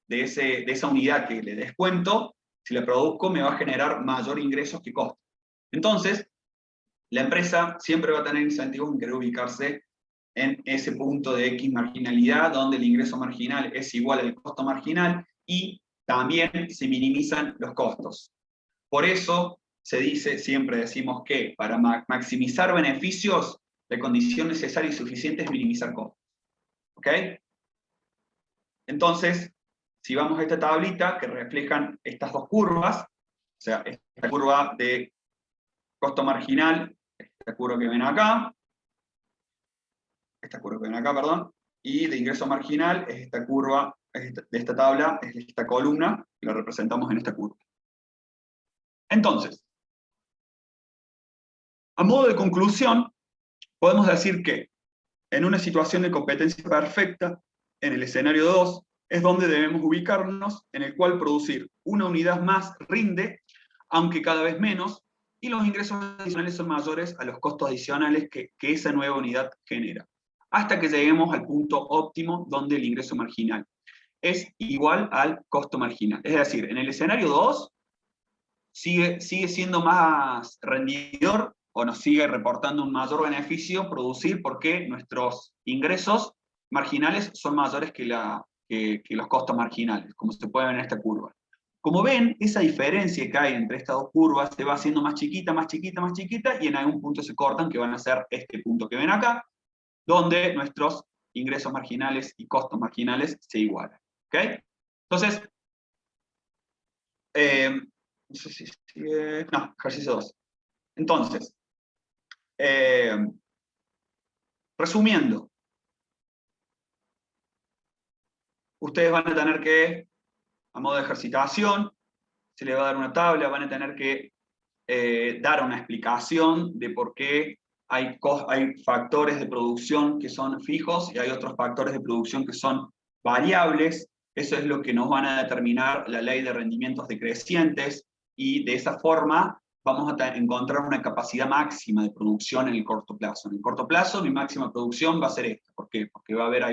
esa unidad que le descuento, si la produzco me va a generar mayor ingresos que costos. Entonces, la empresa siempre va a tener incentivos en querer ubicarse en ese punto de X marginalidad, donde el ingreso marginal es igual al costo marginal y también se minimizan los costos. Por eso siempre decimos que para maximizar beneficios, la condición necesaria y suficiente es minimizar costos. ¿Ok? Entonces, si vamos a esta tablita que reflejan estas dos curvas, o sea, esta curva de costo marginal, esta curva que ven acá, perdón, y de ingreso marginal es esta curva, de esta tabla, es esta columna, que la representamos en esta curva. Entonces, a modo de conclusión, podemos decir que en una situación de competencia perfecta, en el escenario 2, es donde debemos ubicarnos, en el cual producir una unidad más rinde, aunque cada vez menos, y los ingresos adicionales son mayores a los costos adicionales que esa nueva unidad genera, hasta que lleguemos al punto óptimo donde el ingreso marginal es igual al costo marginal. Es decir, en el escenario 2 sigue siendo más rendidor, o nos sigue reportando un mayor beneficio producir, porque nuestros ingresos marginales son mayores que los costos marginales, como se puede ver en esta curva. Como ven, esa diferencia que hay entre estas dos curvas se va haciendo más chiquita, más chiquita, más chiquita, y en algún punto se cortan, que van a ser este punto que ven acá, donde nuestros ingresos marginales y costos marginales se igualan. ¿Okay? Entonces, no sé si sigue. No, ejercicio 2. Entonces, Resumiendo, ustedes van a tener que, a modo de ejercitación, se les va a dar una tabla, van a tener que dar una explicación de por qué hay factores de producción que son fijos y hay otros factores de producción que son variables. Eso es lo que nos van a determinar la ley de rendimientos decrecientes, y de esa forma vamos a encontrar una capacidad máxima de producción en el corto plazo. En el corto plazo mi máxima producción va a ser esta. ¿Por qué? Porque va a haber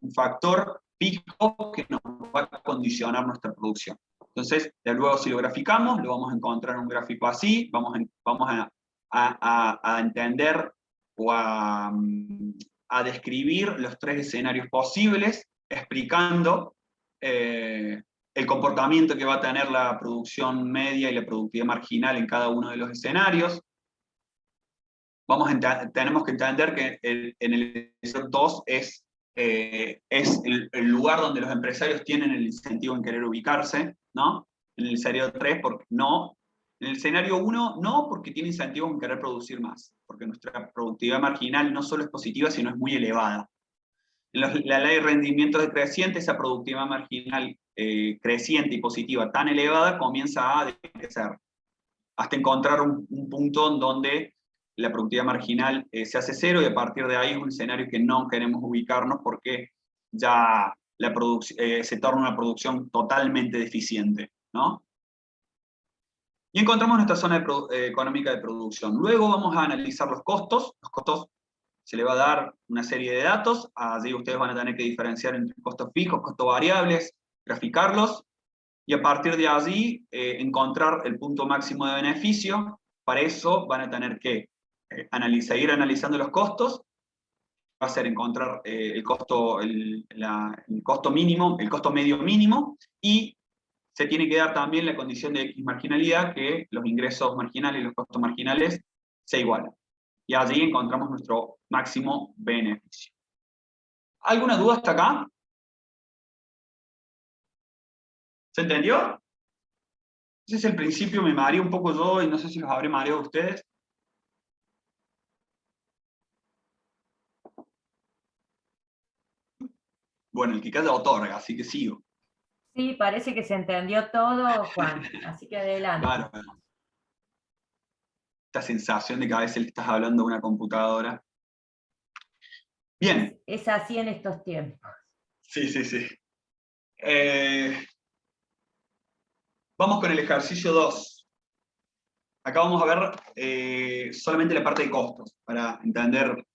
un factor fijo que nos va a condicionar nuestra producción. Entonces, de luego si lo graficamos, lo vamos a encontrar en un gráfico así, vamos a entender o a describir los tres escenarios posibles, explicando el comportamiento que va a tener la producción media y la productividad marginal en cada uno de los escenarios. Tenemos que entender que en el escenario 2 es el lugar donde los empresarios tienen el incentivo en querer ubicarse, ¿no? En el escenario 3, porque no. En el escenario 1, no, porque tiene incentivos en querer producir más, porque nuestra productividad marginal no solo es positiva, sino es muy elevada. En la ley de rendimientos decrecientes, esa productividad marginal creciente y positiva tan elevada comienza a decrecer, hasta encontrar un punto en donde la productividad marginal se hace cero, y a partir de ahí es un escenario que no queremos ubicarnos porque ya se torna una producción totalmente deficiente, ¿no? Y encontramos nuestra zona económica de producción. Luego vamos a analizar los costos. Los costos se le va a dar una serie de datos. Allí ustedes van a tener que diferenciar entre costos fijos, costos variables, graficarlos, y a partir de allí encontrar el punto máximo de beneficio. Para eso van a tener que seguir analizando los costos. Va a ser encontrar el costo mínimo, el costo medio mínimo, y se tiene que dar también la condición de X marginalidad, que los ingresos marginales y los costos marginales se igualan. Y allí encontramos nuestro máximo beneficio. ¿Alguna duda hasta acá? ¿Se entendió? Ese es el principio, me mareé un poco yo y no sé si los habré mareado a ustedes. Bueno, el que calla otorga, así que sigo. Sí, parece que se entendió todo, Juan, así que adelante. Claro. Esta sensación de que a veces le estás hablando a una computadora. Bien. Es así en estos tiempos. Sí, sí, sí. Vamos con el ejercicio 2. Acá vamos a ver solamente la parte de costos, para entender un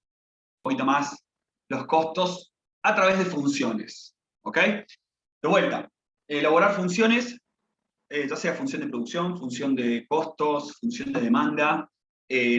poquito más los costos a través de funciones. ¿Ok? De vuelta, elaborar funciones, ya sea función de producción, función de costos, función de demanda,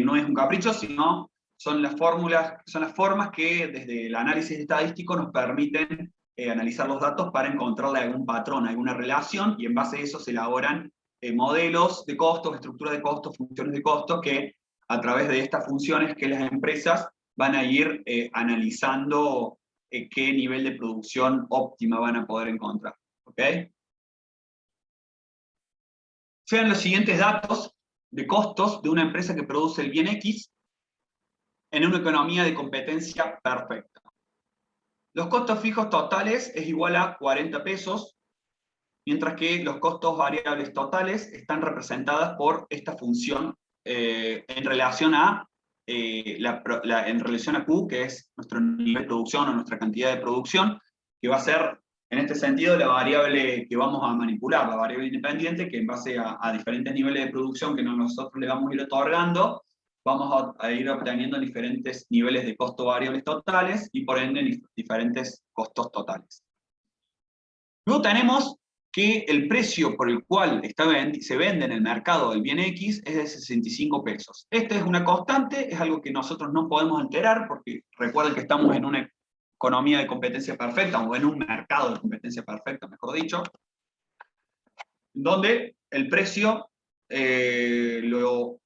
no es un capricho, sino son las fórmulas, son las formas que desde el análisis estadístico nos permiten analizar los datos para encontrarle algún patrón, alguna relación, y en base a eso se elaboran modelos de costos, estructuras de costos, funciones de costos, que a través de estas funciones que las empresas van a ir analizando qué nivel de producción óptima van a poder encontrar. ¿Ok? Sean los siguientes datos de costos de una empresa que produce el bien X en una economía de competencia perfecta. Los costos fijos totales es igual a 40 pesos, mientras que los costos variables totales están representadas por esta función en relación a Q, que es nuestro nivel de producción o nuestra cantidad de producción, que va a ser, en este sentido, la variable que vamos a manipular, la variable independiente, que en base a diferentes niveles de producción que nosotros le vamos a ir otorgando, vamos a ir obteniendo diferentes niveles de costo variables totales y por ende diferentes costos totales. Luego tenemos que el precio por el cual se vende en el mercado el bien X es de 65 pesos. Esta es una constante, es algo que nosotros no podemos alterar, porque recuerden que estamos en una economía de competencia perfecta, o en un mercado de competencia perfecta, mejor dicho, donde el precio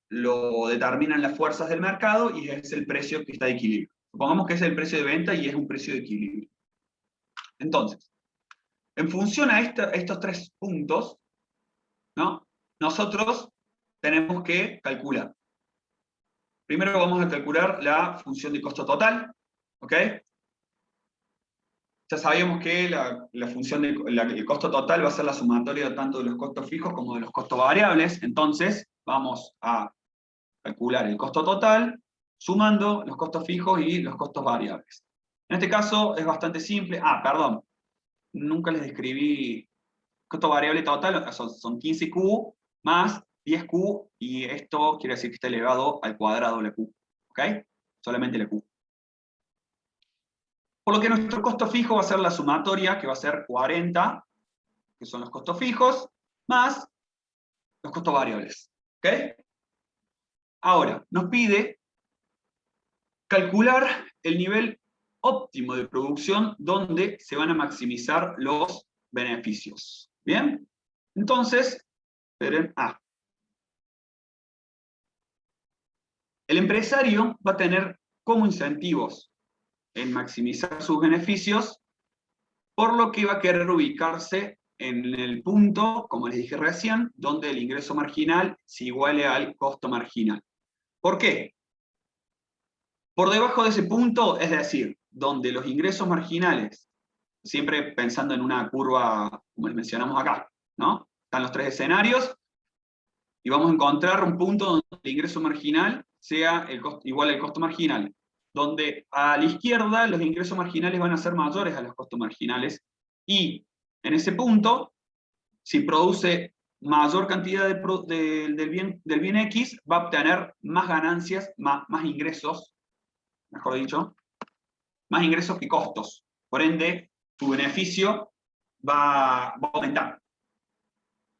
lo determinan las fuerzas del mercado y es el precio que está de equilibrio. Supongamos que es el precio de venta y es un precio de equilibrio. Entonces, en función a estos tres puntos, ¿no? Nosotros tenemos que calcular. Primero vamos a calcular la función de costo total, ¿Ok? Ya sabíamos que la función el costo total va a ser la sumatoria tanto de los costos fijos como de los costos variables. Entonces, vamos a calcular el costo total sumando los costos fijos y los costos variables. En este caso es bastante simple. Ah, perdón, nunca les describí costo variable total, son 15Q más 10Q, y esto quiere decir que está elevado al cuadrado de la Q. ¿Ok? Solamente la Q. Por lo que nuestro costo fijo va a ser la sumatoria, que va a ser 40, que son los costos fijos, más los costos variables. ¿Ok? Ahora, nos pide calcular el nivel óptimo de producción donde se van a maximizar los beneficios. ¿Bien? Entonces, esperen, el empresario va a tener como incentivos en maximizar sus beneficios, por lo que va a querer ubicarse en el punto, como les dije recién, donde el ingreso marginal se iguale al costo marginal. ¿Por qué? Por debajo de ese punto, es decir, donde los ingresos marginales, siempre pensando en una curva, como les mencionamos acá, ¿no? Están los tres escenarios, y vamos a encontrar un punto donde el ingreso marginal sea igual al costo marginal, donde a la izquierda los ingresos marginales van a ser mayores a los costos marginales, y en ese punto, si produce mayor cantidad del bien X, va a obtener más ganancias, más ingresos, mejor dicho, más ingresos que costos. Por ende, tu beneficio va a aumentar.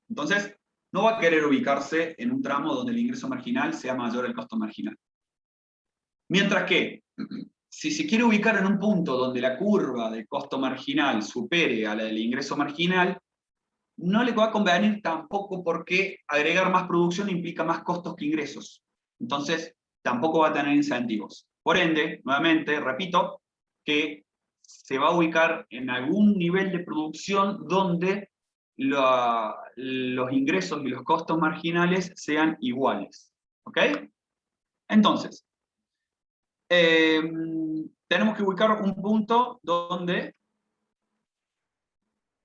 Entonces, no va a querer ubicarse en un tramo donde el ingreso marginal sea mayor al costo marginal. Mientras que, si se quiere ubicar en un punto donde la curva de costo marginal supere a la del ingreso marginal, no le va a convenir tampoco, porque agregar más producción implica más costos que ingresos. Entonces, tampoco va a tener incentivos. Por ende, nuevamente, repito, que se va a ubicar en algún nivel de producción donde los ingresos y los costos marginales sean iguales. ¿Ok? Entonces, tenemos que ubicar un punto donde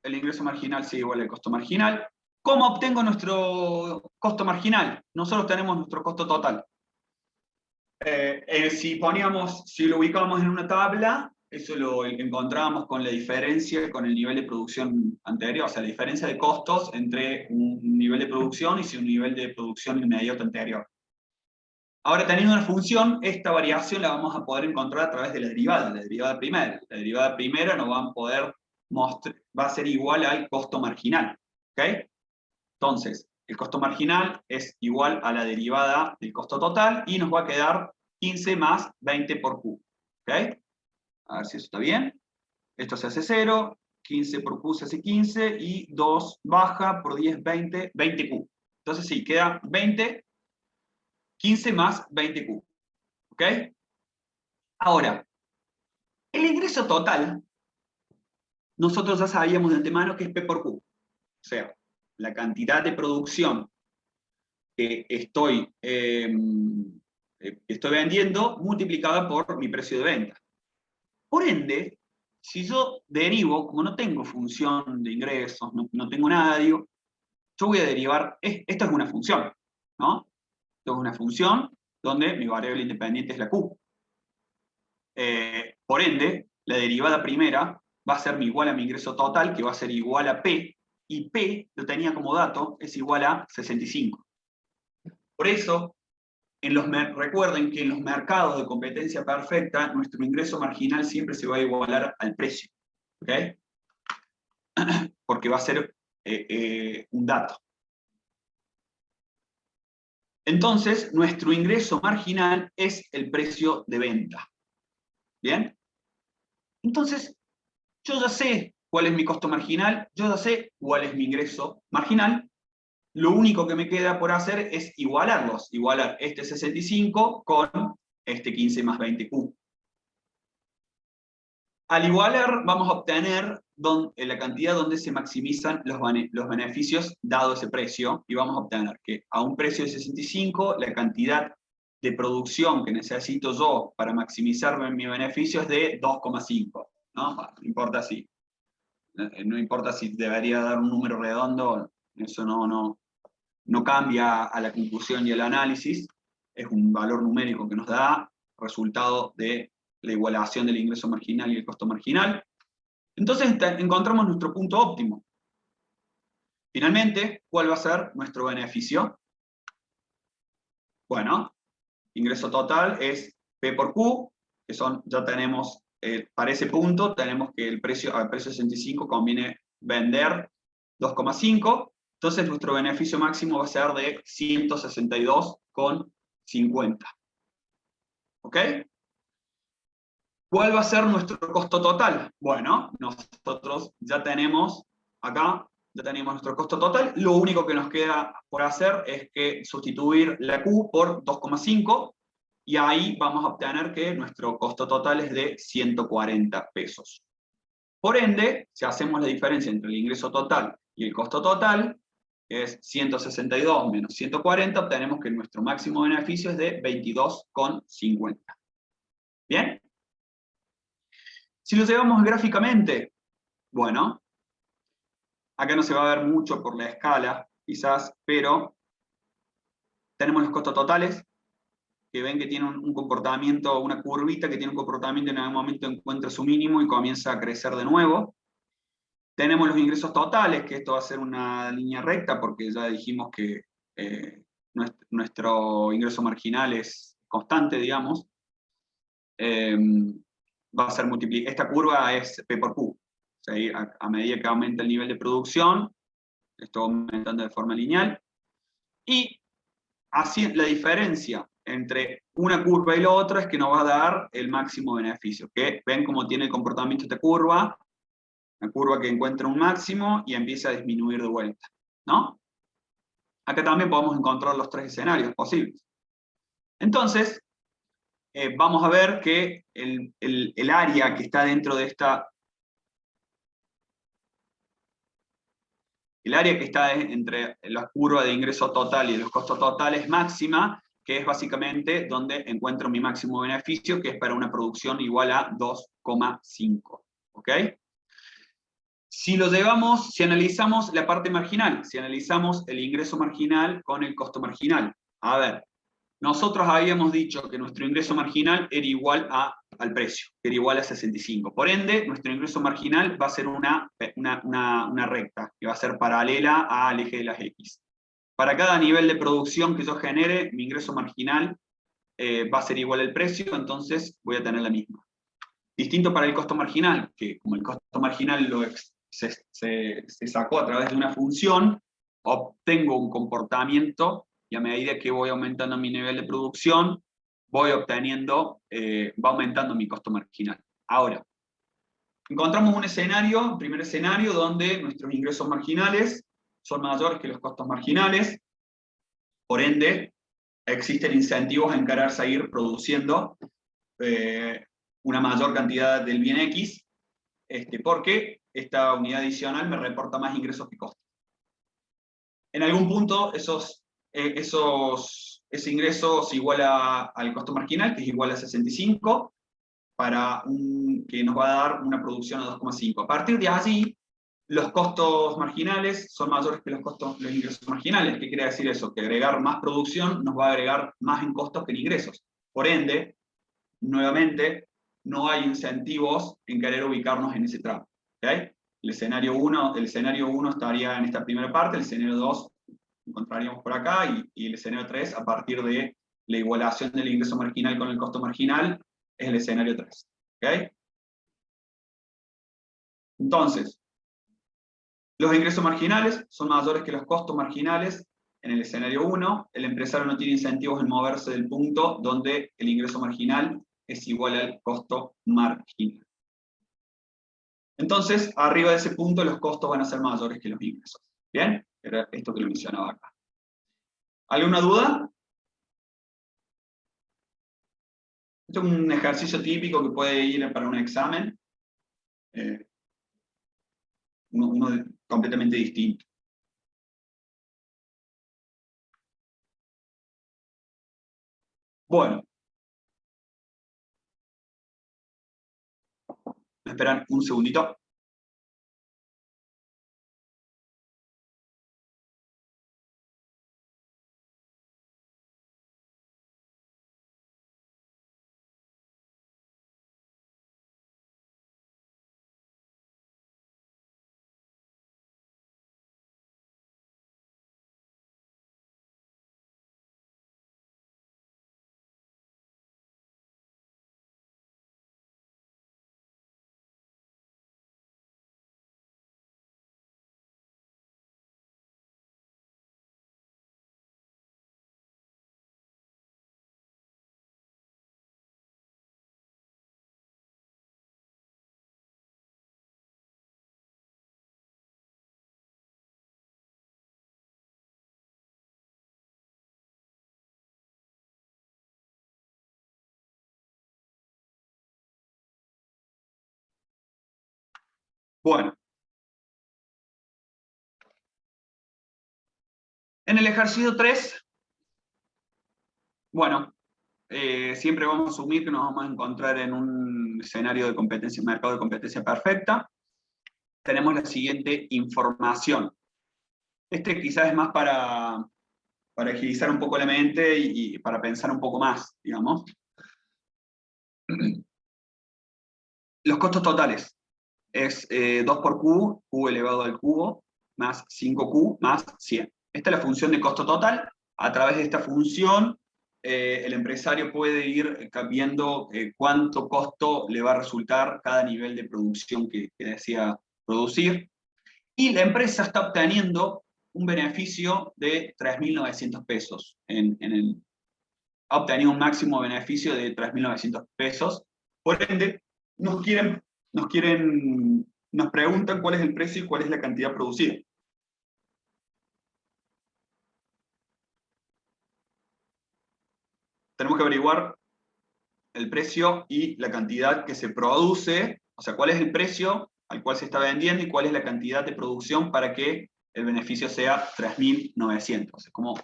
el ingreso marginal sea igual al costo marginal. ¿Cómo obtengo nuestro costo marginal? Nosotros tenemos nuestro costo total. Si lo ubicamos en una tabla, eso lo encontramos con la diferencia con el nivel de producción anterior, o sea, la diferencia de costos entre un nivel de producción y un nivel de producción inmediato anterior. Ahora, teniendo una función, esta variación la vamos a poder encontrar a través de la derivada primera. La derivada primera nos va a poder mostrar, va a ser igual al costo marginal. ¿Ok? Entonces, el costo marginal es igual a la derivada del costo total, y nos va a quedar 15 más 20 por Q. ¿Ok? A ver si eso está bien. Esto se hace 0, 15 por Q se hace 15, y 2 baja por 10, 20, 20Q. Entonces sí, queda 20, 15 más 20Q. ¿Ok? Ahora, el ingreso total, nosotros ya sabíamos de antemano que es P por Q. O sea, la cantidad de producción que estoy vendiendo multiplicada por mi precio de venta. Por ende, si yo derivo, como no tengo función de ingresos, no tengo nada, digo, yo voy a derivar, esto es una función, ¿no? Esto es una función donde mi variable independiente es la Q. Por ende, la derivada primera va a ser igual a mi ingreso total, que va a ser igual a P, y P, lo tenía como dato, es igual a 65. Por eso, recuerden que en los mercados de competencia perfecta, nuestro ingreso marginal siempre se va a igualar al precio. ¿Ok? Porque va a ser un dato. Entonces, nuestro ingreso marginal es el precio de venta. ¿Bien? Entonces, yo ya sé cuál es mi costo marginal, yo ya sé cuál es mi ingreso marginal. Lo único que me queda por hacer es igualarlos. Igualar este 65 con este 15 más 20Q. Al igualar, vamos a obtener la cantidad donde se maximizan los beneficios dado ese precio, y vamos a obtener que a un precio de 65, la cantidad de producción que necesito yo para maximizar mi beneficio es de 2,5, ¿no? No importa si, no importa si debería dar un número redondo, eso no cambia a la conclusión y el análisis, es un valor numérico que nos da resultado de la igualación del ingreso marginal y el costo marginal. Entonces encontramos nuestro punto óptimo. Finalmente, ¿cuál va a ser nuestro beneficio? Bueno, ingreso total es P por Q, que son, ya tenemos, para ese punto tenemos que al precio 65 conviene vender 2,5, entonces nuestro beneficio máximo va a ser de 162,50. ¿Ok? ¿Cuál va a ser nuestro costo total? Bueno, nosotros ya tenemos acá, ya tenemos nuestro costo total, lo único que nos queda por hacer es que sustituir la Q por 2,5, y ahí vamos a obtener que nuestro costo total es de 140 pesos. Por ende, si hacemos la diferencia entre el ingreso total y el costo total, que es 162 menos 140, obtenemos que nuestro máximo beneficio es de 22,50. ¿Bien? Si lo llevamos gráficamente, bueno, acá no se va a ver mucho por la escala, quizás, pero tenemos los costos totales, que ven que tiene un comportamiento, una curvita que tiene un comportamiento, en algún momento encuentra su mínimo y comienza a crecer de nuevo. Tenemos los ingresos totales, que esto va a ser una línea recta, porque ya dijimos que nuestro ingreso marginal es constante, digamos. Va a ser esta curva es P por Q. O sea, a medida que aumenta el nivel de producción, esto va aumentando de forma lineal. Y así la diferencia entre una curva y la otra es que nos va a dar el máximo beneficio. Que ven cómo tiene el comportamiento esta curva, una curva que encuentra un máximo y empieza a disminuir de vuelta, ¿no? Acá también podemos encontrar los tres escenarios posibles. Entonces, vamos a ver que el área que está dentro de esta... El área que está entre la curva de ingreso total y los costos totales máxima, que es básicamente donde encuentro mi máximo beneficio, que es para una producción igual a 2,5. ¿Ok? Si lo llevamos, si analizamos la parte marginal, si analizamos el ingreso marginal con el costo marginal. A ver, nosotros habíamos dicho que nuestro ingreso marginal era igual al precio, que era igual a 65. Por ende, nuestro ingreso marginal va a ser una recta, que va a ser paralela al eje de las X. Para cada nivel de producción que yo genere, mi ingreso marginal va a ser igual al precio, entonces voy a tener la misma. Distinto para el costo marginal, que como el costo marginal se sacó a través de una función, obtengo un comportamiento y a medida que voy aumentando mi nivel de producción, voy obteniendo, va aumentando mi costo marginal. Ahora, encontramos un escenario, un primer escenario, donde nuestros ingresos marginales son mayores que los costos marginales, por ende, existen incentivos a encarar seguir produciendo una mayor cantidad del bien X, porque esta unidad adicional me reporta más ingresos que costos. En algún punto ese ingreso se iguala al costo marginal, que es igual a 65, que nos va a dar una producción a 2,5. A partir de allí, los costos marginales son mayores que los ingresos marginales. ¿Qué quiere decir eso? Que agregar más producción nos va a agregar más en costos que en ingresos. Por ende, nuevamente, no hay incentivos en querer ubicarnos en ese tramo. ¿Okay? El escenario 1 estaría en esta primera parte, el escenario 2 encontraríamos por acá, y el escenario 3, a partir de la igualación del ingreso marginal con el costo marginal, es el escenario 3. ¿Okay? Entonces, los ingresos marginales son mayores que los costos marginales en el escenario 1. El empresario no tiene incentivos en moverse del punto donde el ingreso marginal es igual al costo marginal. Entonces, arriba de ese punto los costos van a ser mayores que los ingresos. ¿Bien? Era esto que lo mencionaba acá. ¿Alguna duda? Este es un ejercicio típico que puede ir para un examen. Uno completamente distinto. Bueno. ¿Me esperan un segundito? Bueno. En el ejercicio 3, bueno, siempre vamos a asumir que nos vamos a encontrar en un escenario de competencia, mercado de competencia perfecta. Tenemos la siguiente información. Este quizás es más para agilizar un poco la mente y para pensar un poco más, digamos. Los costos totales es 2 por Q, Q elevado al cubo, más 5Q más 100. Esta es la función de costo total. A través de esta función, el empresario puede ir viendo cuánto costo le va a resultar cada nivel de producción que desea producir. Y la empresa está obteniendo un beneficio de 3.900 pesos. Ha obtenido un máximo beneficio de 3.900 pesos. Por ende, nos preguntan cuál es el precio y cuál es la cantidad producida. Tenemos que averiguar el precio y la cantidad que se produce, o sea, cuál es el precio al cual se está vendiendo y cuál es la cantidad de producción para que el beneficio sea 3.900. Es como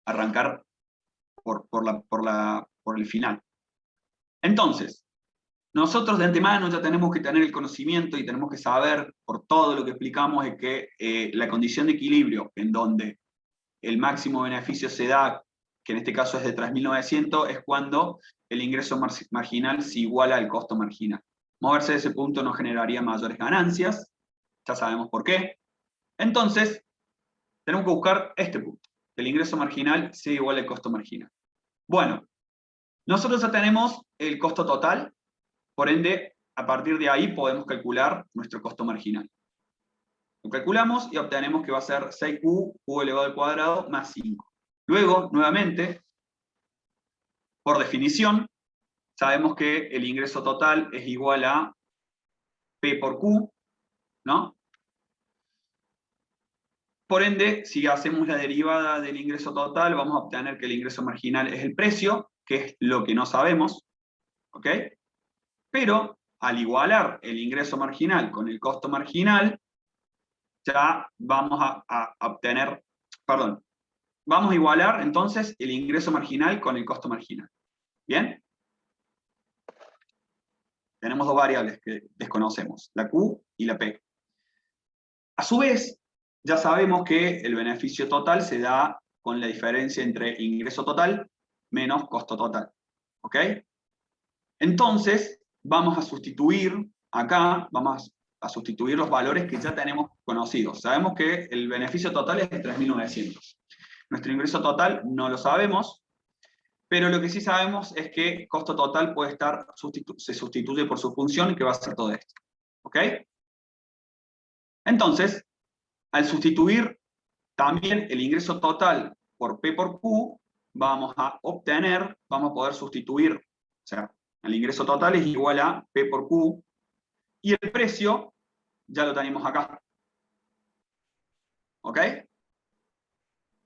arrancar por el final. Entonces, nosotros de antemano ya tenemos que tener el conocimiento y tenemos que saber, por todo lo que explicamos, es que la condición de equilibrio en donde el máximo beneficio se da, que en este caso es de 3.900, es cuando el ingreso marginal se iguala al costo marginal. Moverse de ese punto no generaría mayores ganancias, ya sabemos por qué. Entonces, tenemos que buscar este punto, que el ingreso marginal sea igual al costo marginal. Bueno, nosotros ya tenemos el costo total, por ende, a partir de ahí podemos calcular nuestro costo marginal. Lo calculamos y obtenemos que va a ser 6Q, Q elevado al cuadrado, más 5. Luego, nuevamente, por definición, sabemos que el ingreso total es igual a P por Q, ¿no? Por ende, si hacemos la derivada del ingreso total, vamos a obtener que el ingreso marginal es el precio, que es lo que no sabemos, ¿ok? Pero, al igualar el ingreso marginal con el costo marginal, ya vamos a obtener, perdón, vamos a igualar entonces el ingreso marginal con el costo marginal. ¿Bien? Tenemos dos variables que desconocemos, la Q y la P. A su vez, ya sabemos que el beneficio total se da con la diferencia entre ingreso total menos costo total. ¿Ok? Entonces, vamos a sustituir acá, vamos a sustituir los valores que ya tenemos conocidos. Sabemos que el beneficio total es de 3.900. Nuestro ingreso total no lo sabemos, pero lo que sí sabemos es que costo total puede estar, se sustituye por su función, que va a ser todo esto. ¿Ok? Entonces, al sustituir también el ingreso total por P por Q, vamos a poder sustituir, o sea, el ingreso total es igual a P por Q, y el precio ya lo tenemos acá. ¿Ok?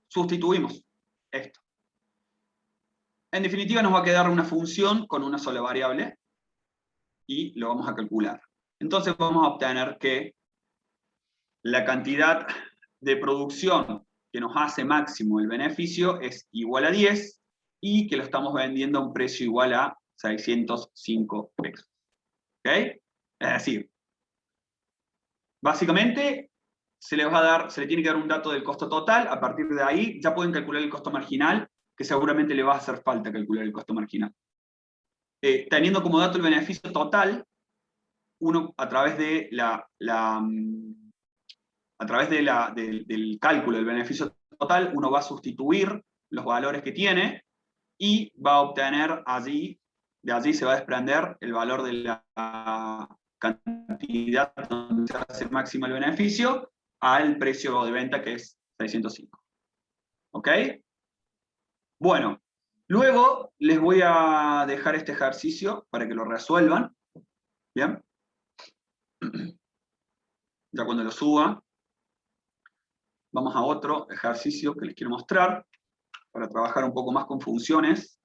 Sustituimos esto. En definitiva nos va a quedar una función con una sola variable, y lo vamos a calcular. Entonces vamos a obtener que la cantidad de producción que nos hace máximo el beneficio es igual a 10, y que lo estamos vendiendo a un precio igual a 605 pesos. ¿Ok? Es decir, básicamente se le tiene que dar un dato del costo total. A partir de ahí ya pueden calcular el costo marginal, que seguramente le va a hacer falta calcular el costo marginal. Teniendo como dato el beneficio total, uno a través de del cálculo del beneficio total, uno va a sustituir los valores que tiene y va a obtener de allí se va a desprender el valor de la cantidad donde se hace máximo el beneficio al precio de venta, que es 605. ¿Ok? Bueno, luego les voy a dejar este ejercicio para que lo resuelvan. ¿Bien? Ya cuando lo suba, vamos a otro ejercicio que les quiero mostrar para trabajar un poco más con funciones.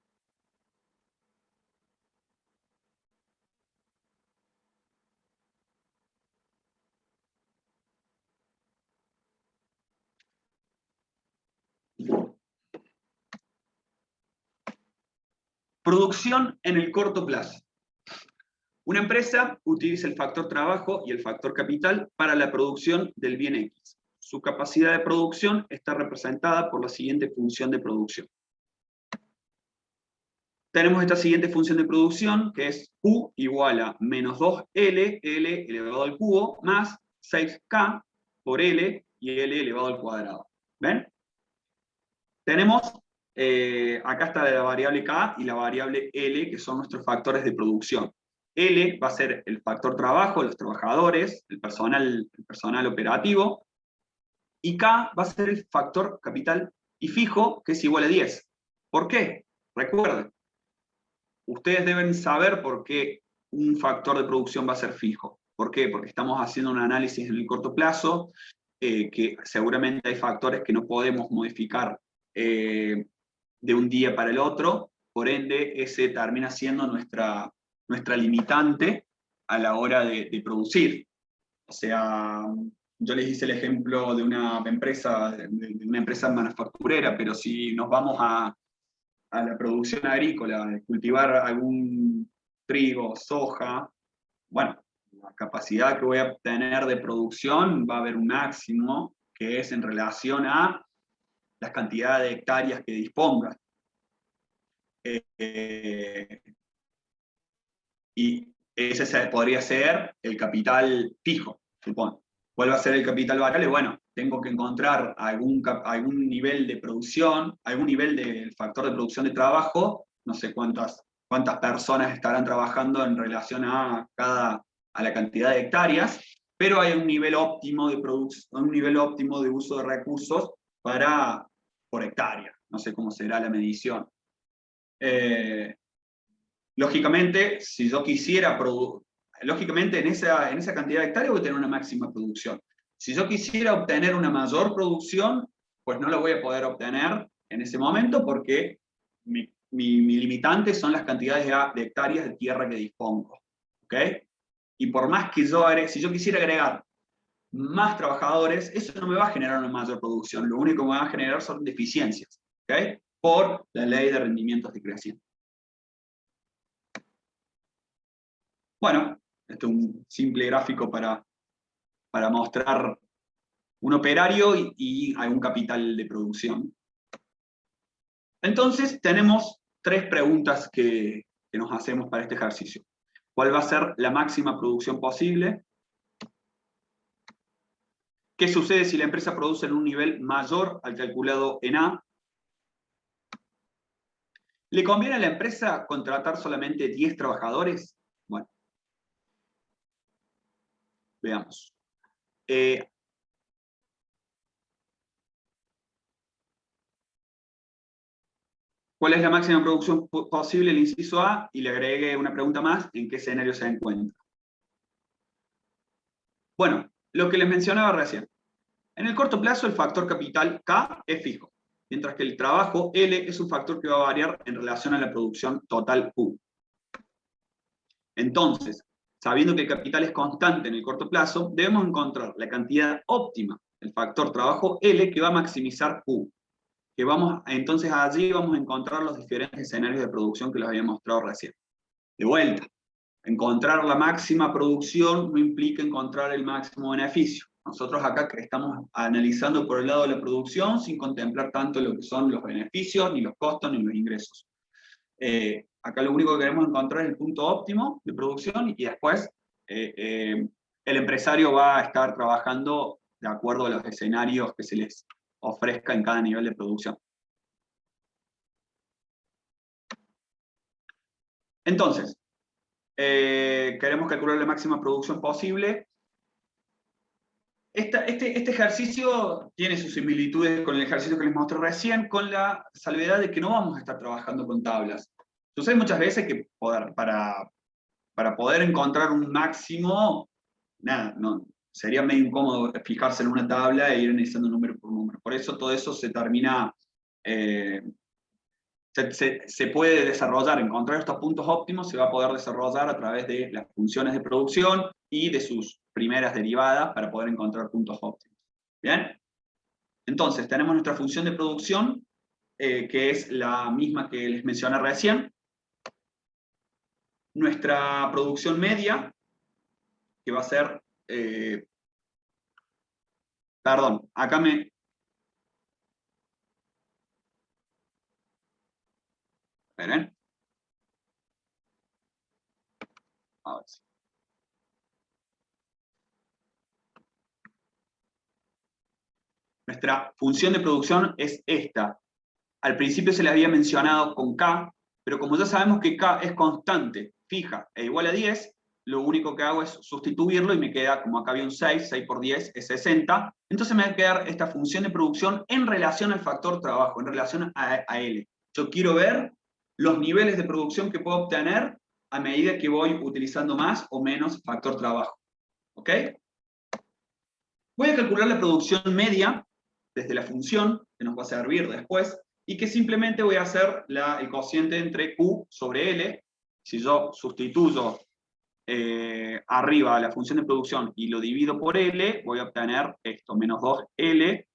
Producción en el corto plazo. Una empresa utiliza el factor trabajo y el factor capital para la producción del bien X. Su capacidad de producción está representada por la siguiente función de producción. Tenemos esta siguiente función de producción, que es Q igual a menos 2L, L elevado al cubo, más 6K por L y L elevado al cuadrado. ¿Ven? Tenemos, acá está la variable K y la variable L, que son nuestros factores de producción. L va a ser el factor trabajo, los trabajadores, el personal operativo, y K va a ser el factor capital y fijo, que es igual a 10. ¿Por qué? Recuerden, ustedes deben saber por qué un factor de producción va a ser fijo. ¿Por qué? Porque estamos haciendo un análisis en el corto plazo, que seguramente hay factores que no podemos modificar de un día para el otro, por ende ese termina siendo nuestra limitante a la hora de producir. O sea, yo les hice el ejemplo de una empresa manufacturera, pero si nos vamos a la producción agrícola, de cultivar algún trigo, soja, bueno, la capacidad que voy a tener de producción va a haber un máximo, que es en relación a la cantidad de hectáreas que disponga. Y ese podría ser el capital fijo, supongo. ¿Cuál va a ser el capital variable? Bueno, tengo que encontrar algún nivel de producción, algún nivel del factor de producción de trabajo, no sé cuántas personas estarán trabajando en relación a la cantidad de hectáreas, pero hay un nivel óptimo de producción, un nivel óptimo de uso de recursos por hectárea. No sé cómo será la medición. Lógicamente, si yo quisiera lógicamente en esa cantidad de hectáreas voy a tener una máxima producción. Si yo quisiera obtener una mayor producción, pues no la voy a poder obtener en ese momento porque mi limitante son las cantidades de hectáreas de tierra que dispongo. ¿Ok? Y por más que si yo quisiera agregar más trabajadores, eso no me va a generar una mayor producción. Lo único que me va a generar son deficiencias. ¿Ok? Por la ley de rendimientos decrecientes. Bueno, este es un simple gráfico para mostrar un operario y algún capital de producción. Entonces, tenemos tres preguntas que nos hacemos para este ejercicio. ¿Cuál va a ser la máxima producción posible? ¿Qué sucede si la empresa produce en un nivel mayor al calculado en A? ¿Le conviene a la empresa contratar solamente 10 trabajadores? Bueno, veamos. ¿Cuál es la máxima producción posible? El inciso A, y le agregué una pregunta más, ¿en qué escenario se encuentra? Bueno, lo que les mencionaba recién. En el corto plazo el factor capital K es fijo, mientras que el trabajo L es un factor que va a variar en relación a la producción total Q. Entonces, sabiendo que el capital es constante en el corto plazo, debemos encontrar la cantidad óptima del factor trabajo L que va a maximizar Q, que entonces allí vamos a encontrar los diferentes escenarios de producción que les había mostrado recién. De vuelta, encontrar la máxima producción no implica encontrar el máximo beneficio. Nosotros acá estamos analizando por el lado de la producción sin contemplar tanto lo que son los beneficios, ni los costos, ni los ingresos. Acá lo único que queremos encontrar es el punto óptimo de producción y después el empresario va a estar trabajando de acuerdo a los escenarios que se les ofrezca en cada nivel de producción. Entonces, queremos calcular la máxima producción posible. Este ejercicio tiene sus similitudes con el ejercicio que les mostré recién, con la salvedad de que no vamos a estar trabajando con tablas. Sucede muchas veces que para poder encontrar un máximo, sería medio incómodo fijarse en una tabla e ir analizando número por número. Por eso todo eso se termina, se puede desarrollar, encontrar estos puntos óptimos, se va a poder desarrollar a través de las funciones de producción y de sus primeras derivadas para poder encontrar puntos óptimos. ¿Bien? Entonces, tenemos nuestra función de producción, que es la misma que les mencioné recién. Nuestra producción media, que va a ser... perdón, acá me... Esperen. A ver si... Nuestra función de producción es esta. Al principio se le había mencionado con K, pero como ya sabemos que K es constante, fija e igual a 10, lo único que hago es sustituirlo y me queda, como acá había un 6 por 10 es 60, entonces me va a quedar esta función de producción en relación al factor trabajo, en relación a L. Yo quiero ver los niveles de producción que puedo obtener a medida que voy utilizando más o menos factor trabajo. ¿Ok? Voy a calcular la producción media desde la función, que nos va a servir después, y que simplemente voy a hacer el cociente entre Q sobre L. Si yo sustituyo arriba la función de producción y lo divido por L, voy a obtener esto, menos 2L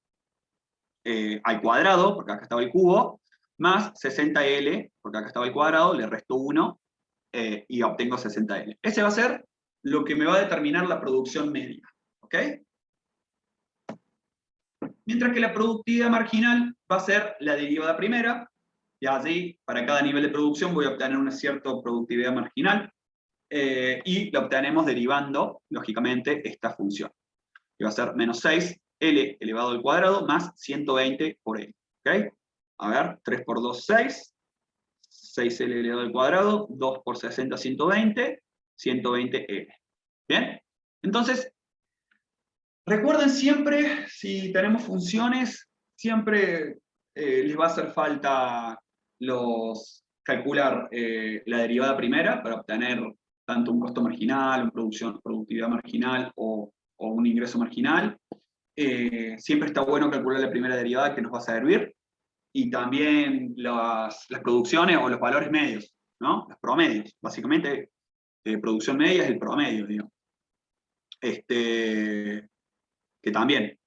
al cuadrado, porque acá estaba el cubo, más 60L, porque acá estaba el cuadrado, le resto 1 y obtengo 60L. Ese va a ser lo que me va a determinar la producción media. ¿Ok? Mientras que la productividad marginal va a ser la derivada primera, y allí para cada nivel de producción voy a obtener una cierta productividad marginal, y la obtenemos derivando, lógicamente, esta función, que va a ser menos 6L elevado al cuadrado más 120 por L. ¿Okay? A ver, 3 por 2, 6, 6L elevado al cuadrado, 2 por 60, 120, 120L. ¿Bien? Entonces, recuerden siempre, si tenemos funciones, siempre les va a hacer falta calcular la derivada primera para obtener tanto un costo marginal, una productividad marginal o un ingreso marginal. Siempre está bueno calcular la primera derivada que nos va a servir. Y también las producciones o los valores medios, ¿no? Los promedios. Básicamente, producción media es el promedio, digamos. Que también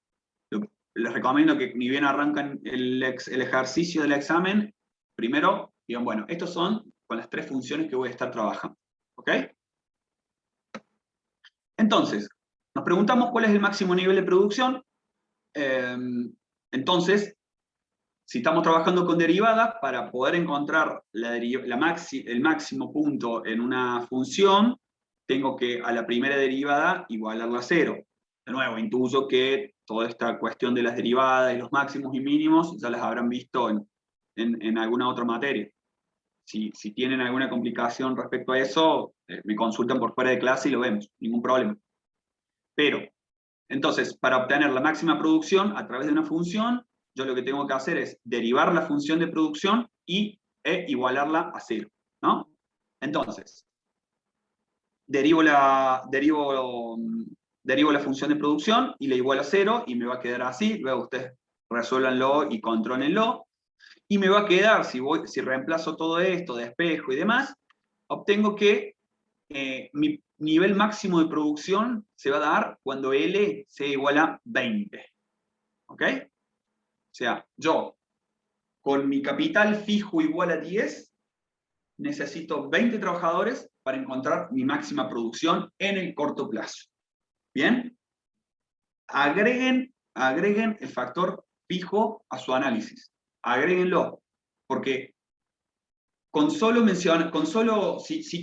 les recomiendo que ni bien arrancan el ejercicio del examen, primero digan, bueno, estos son con las 3 funciones que voy a estar trabajando. ¿Ok? Entonces, nos preguntamos cuál es el máximo nivel de producción. Entonces, si estamos trabajando con derivadas, para poder encontrar el máximo punto en una función, tengo que a la primera derivada igualarla a 0. De nuevo, intuyo que toda esta cuestión de las derivadas y los máximos y mínimos ya las habrán visto en alguna otra materia. Si tienen alguna complicación respecto a eso, me consultan por fuera de clase y lo vemos, ningún problema. Pero, entonces, para obtener la máxima producción a través de una función, yo lo que tengo que hacer es derivar la función de producción e igualarla a 0, ¿no? Entonces, derivo la función de producción y la igualo a 0 y me va a quedar así. Luego ustedes resuélvanlo y contrólenlo. Y me va a quedar, si reemplazo todo esto, despejo y demás, obtengo que mi nivel máximo de producción se va a dar cuando L sea igual a 20. ¿Ok? O sea, yo con mi capital fijo igual a 10, necesito 20 trabajadores para encontrar mi máxima producción en el corto plazo. ¿Bien? Agreguen el factor fijo a su análisis. Agréguenlo, porque si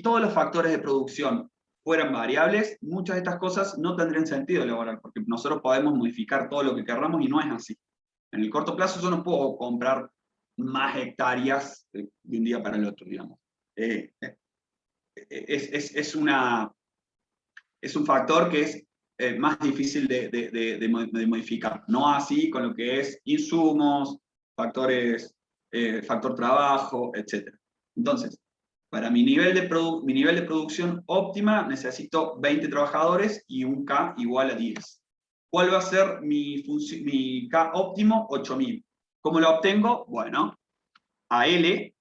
todos los factores de producción fueran variables, muchas de estas cosas no tendrían sentido elaborar, porque nosotros podemos modificar todo lo que queramos y no es así. En el corto plazo yo no puedo comprar más hectáreas de un día para el otro, digamos. Es un factor que es más difícil de modificar. No así con lo que es insumos, factor trabajo, etc. Entonces, para mi nivel de producción óptima necesito 20 trabajadores y un K igual a 10. ¿Cuál va a ser mi K óptimo? 8.000. ¿Cómo lo obtengo? Bueno, a L,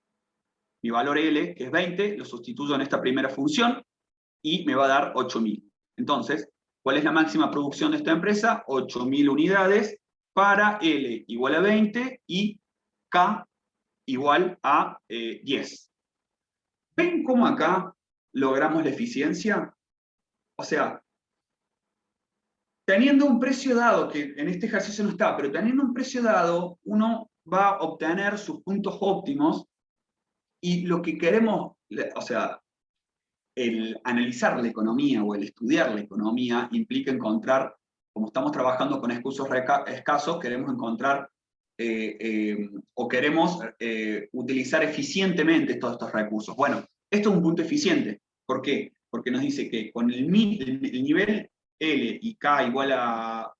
mi valor L, que es 20, lo sustituyo en esta primera función y me va a dar 8.000. Entonces, ¿cuál es la máxima producción de esta empresa? 8.000 unidades para L igual a 20 y K igual a 10. ¿Ven cómo acá logramos la eficiencia? O sea, teniendo un precio dado, que en este ejercicio no está, pero teniendo un precio dado, uno va a obtener sus puntos óptimos y lo que queremos, o sea, el analizar la economía o el estudiar la economía implica encontrar, como estamos trabajando con recursos escasos, queremos encontrar o queremos utilizar eficientemente todos estos recursos. Bueno, esto es un punto eficiente. ¿Por qué? Porque nos dice que con el nivel L y K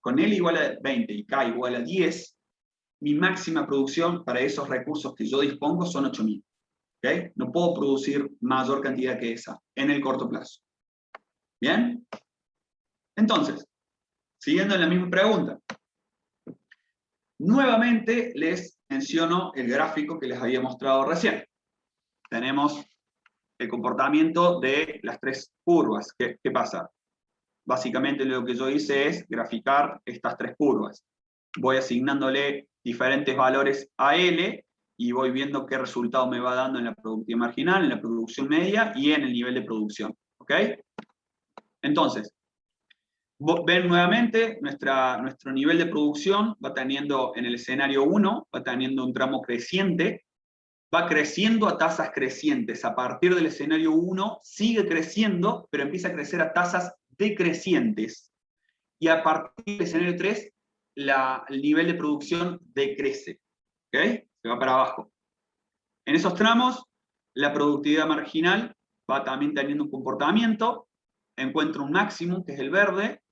con L igual a 20 y K igual a 10, mi máxima producción para esos recursos que yo dispongo son 8.000. ¿Okay? No puedo producir mayor cantidad que esa en el corto plazo. ¿Bien? Entonces, siguiendo en la misma pregunta, nuevamente les menciono el gráfico que les había mostrado recién. Tenemos el comportamiento de las tres curvas. ¿Qué pasa? Básicamente lo que yo hice es graficar estas tres curvas. Voy asignándole diferentes valores a L y voy viendo qué resultado me va dando en la productividad marginal, en la producción media y en el nivel de producción. ¿Ok? Entonces, ven nuevamente nuestro nivel de producción va teniendo en el escenario 1, va teniendo un tramo creciente, va creciendo a tasas crecientes. A partir del escenario 1 sigue creciendo, pero empieza a crecer a tasas decrecientes. Y a partir del escenario 3, el nivel de producción decrece. ¿Okay? Se va para abajo. En esos tramos, la productividad marginal va también teniendo un comportamiento, encuentra un máximo, que es el verde,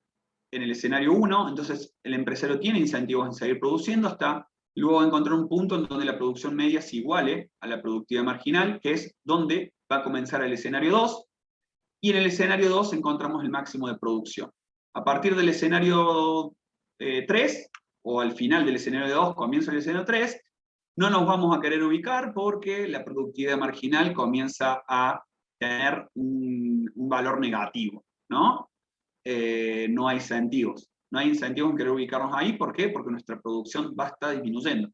en el escenario 1, entonces el empresario tiene incentivos en seguir produciendo hasta luego encontrar un punto en donde la producción media se iguale a la productividad marginal, que es donde va a comenzar el escenario 2, y en el escenario 2 encontramos el máximo de producción. A partir del escenario 3, o al final del escenario 2, comienzo el escenario 3, no nos vamos a querer ubicar porque la productividad marginal comienza a tener un valor negativo, ¿no? No hay incentivos. No hay incentivos en querer ubicarnos ahí. ¿Por qué? Porque nuestra producción va a estar disminuyendo.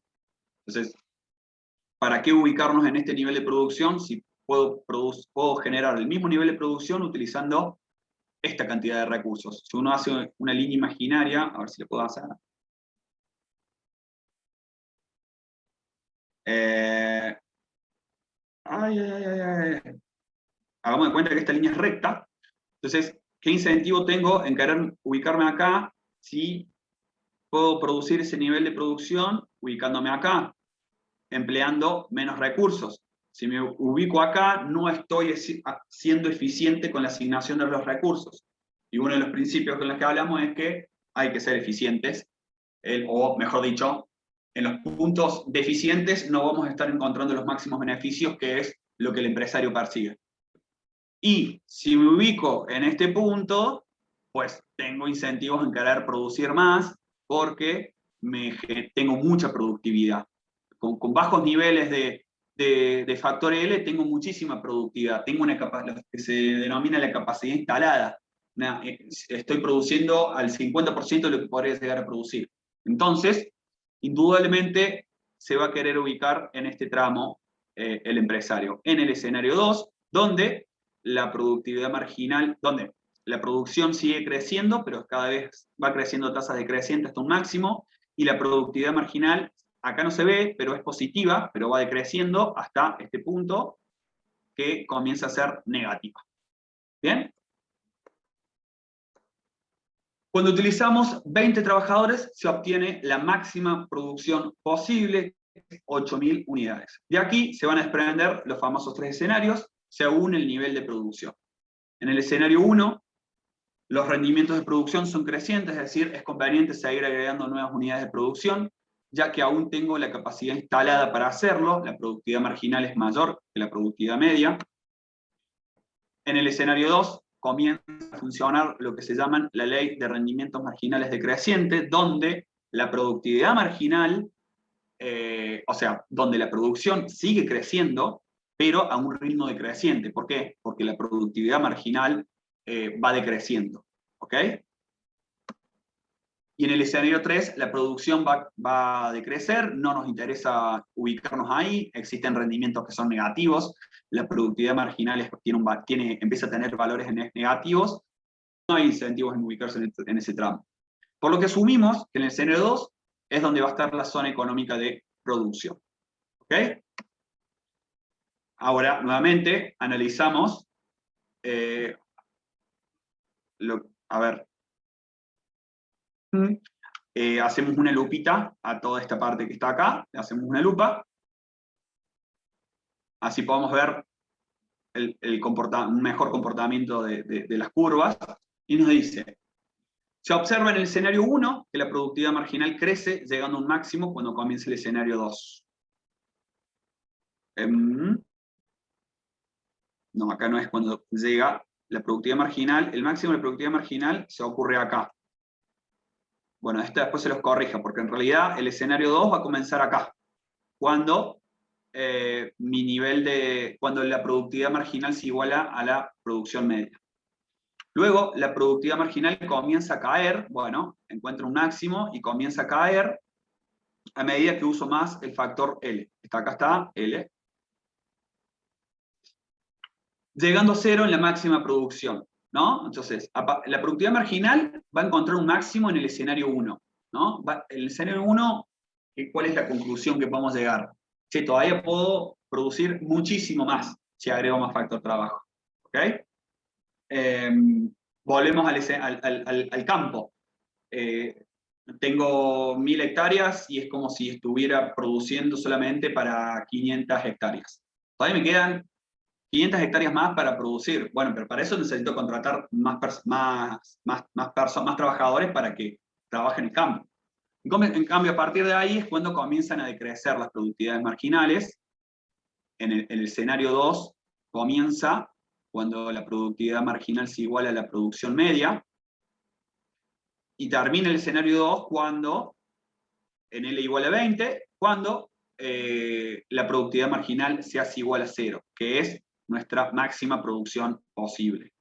Entonces, ¿para qué ubicarnos en este nivel de producción si puedo generar el mismo nivel de producción utilizando esta cantidad de recursos? Si uno hace una línea imaginaria, a ver si le puedo hacer. Hagamos de cuenta que esta línea es recta. Entonces, ¿qué incentivo tengo en querer ubicarme acá si puedo producir ese nivel de producción ubicándome acá, empleando menos recursos? Si me ubico acá, no estoy siendo eficiente con la asignación de los recursos. Y uno de los principios con los que hablamos es que hay que ser eficientes, o mejor dicho, en los puntos deficientes no vamos a estar encontrando los máximos beneficios, que es lo que el empresario persigue. Y si me ubico en este punto, pues tengo incentivos en querer producir más porque tengo mucha productividad. Con bajos niveles de factor L tengo muchísima productividad. Tengo lo que se denomina la capacidad instalada. Estoy produciendo al 50% de lo que podría llegar a producir. Entonces, indudablemente, se va a querer ubicar en este tramo el empresario. En el escenario 2, donde la productividad marginal, donde la producción sigue creciendo, pero cada vez va creciendo a tasas decrecientes hasta un máximo, y la productividad marginal, acá no se ve, pero es positiva, pero va decreciendo hasta este punto que comienza a ser negativa. ¿Bien? Cuando utilizamos 20 trabajadores, se obtiene la máxima producción posible, 8.000 unidades. De aquí se van a desprender los famosos 3 escenarios, según el nivel de producción. En el escenario 1, los rendimientos de producción son crecientes, es decir, es conveniente seguir agregando nuevas unidades de producción, ya que aún tengo la capacidad instalada para hacerlo, la productividad marginal es mayor que la productividad media. En el escenario 2, comienza a funcionar lo que se llama la ley de rendimientos marginales decrecientes, donde la productividad marginal, o sea, donde la producción sigue creciendo, pero a un ritmo decreciente. ¿Por qué? Porque la productividad marginal va decreciendo. ¿Ok? Y en el escenario 3, la producción va a decrecer, no nos interesa ubicarnos ahí, existen rendimientos que son negativos, la productividad marginal empieza a tener valores negativos, no hay incentivos en ubicarse en ese tramo. Por lo que asumimos que en el escenario 2 es donde va a estar la zona económica de producción. ¿Ok? Ahora, nuevamente, analizamos, a ver, hacemos una lupita a toda esta parte que está acá, le hacemos una lupa, así podemos ver un mejor comportamiento de las curvas, y nos dice, se observa en el escenario 1 que la productividad marginal crece llegando a un máximo cuando comienza el escenario 2. No, acá no es cuando llega la productividad marginal, el máximo de la productividad marginal se ocurre acá. Bueno, esto después se los corrija, porque en realidad el escenario 2 va a comenzar acá, cuando cuando la productividad marginal se iguala a la producción media. Luego, la productividad marginal comienza a caer, bueno, encuentra un máximo y comienza a caer a medida que uso más el factor L. Acá está L. Llegando a 0 en la máxima producción, ¿no? Entonces, la productividad marginal va a encontrar un máximo en el escenario 1, ¿no? En el escenario 1, ¿cuál es la conclusión que podemos llegar? Que todavía puedo producir muchísimo más si agrego más factor trabajo, ¿ok? Volvemos al campo. Tengo 1000 hectáreas y es como si estuviera produciendo solamente para 500 hectáreas. Todavía me quedan 500 hectáreas más para producir. Bueno, pero para eso necesito contratar más trabajadores para que trabajen en el campo. En cambio, a partir de ahí es cuando comienzan a decrecer las productividades marginales. En el escenario 2 comienza cuando la productividad marginal se iguala a la producción media, y termina el escenario 2 cuando, en L igual a 20, cuando la productividad marginal se hace igual a 0, que es nuestra máxima producción posible.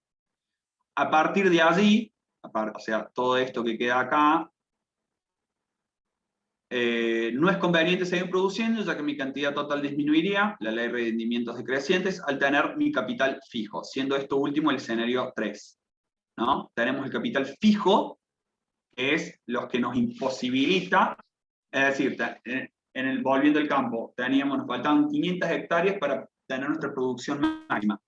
A partir de allí, o sea, todo esto que queda acá, no es conveniente seguir produciendo, ya que mi cantidad total disminuiría, la ley de rendimientos decrecientes, al tener mi capital fijo, siendo esto último el escenario 3. ¿No? Tenemos el capital fijo, que es lo que nos imposibilita, es decir, volviendo al campo, nos faltaban 500 hectáreas para tener nuestra producción máxima.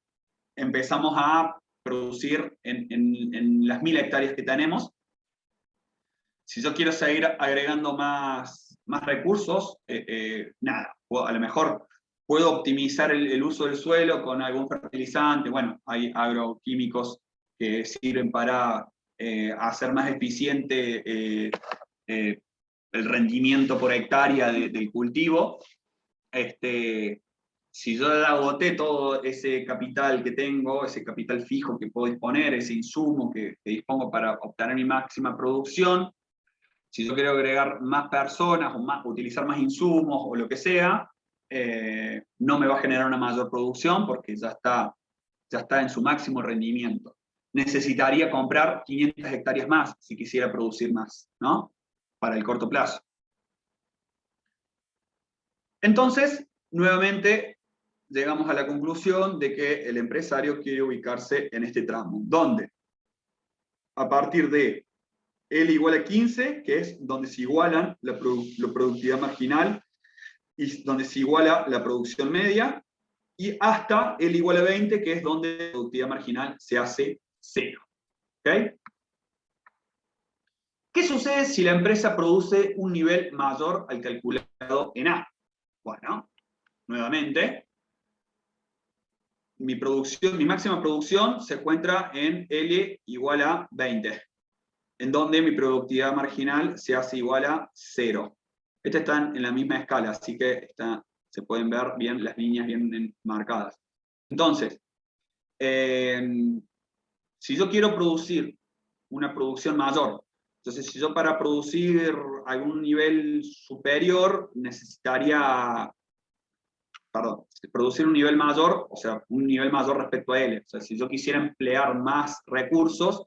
Empezamos a producir en las 1000 hectáreas que tenemos. Si yo quiero seguir agregando más recursos, nada, a lo mejor puedo optimizar el uso del suelo con algún fertilizante. Bueno, hay agroquímicos que sirven para hacer más eficiente el rendimiento por hectárea del cultivo. Si yo agoté todo ese capital que tengo, ese capital fijo que puedo disponer, ese insumo que dispongo para obtener mi máxima producción, si yo quiero agregar más personas o utilizar más insumos o lo que sea, no me va a generar una mayor producción porque ya está en su máximo rendimiento. Necesitaría comprar 500 hectáreas más si quisiera producir más, ¿no? Para el corto plazo. Entonces, nuevamente, llegamos a la conclusión de que el empresario quiere ubicarse en este tramo, donde a partir de L igual a 15, que es donde se igualan la productividad marginal y donde se iguala la producción media, y hasta L igual a 20, que es donde la productividad marginal se hace cero. ¿Okay? ¿Qué sucede si la empresa produce un nivel mayor al calculado en A? Bueno, nuevamente, mi máxima producción se encuentra en L igual a 20, en donde mi productividad marginal se hace igual a 0. Estas están en la misma escala, así que se pueden ver bien las líneas bien marcadas. Entonces, si yo quiero producir una producción mayor, entonces si yo para producir algún nivel superior necesitaría, producir un nivel mayor, o sea, un nivel mayor respecto a L. O sea, si yo quisiera emplear más recursos,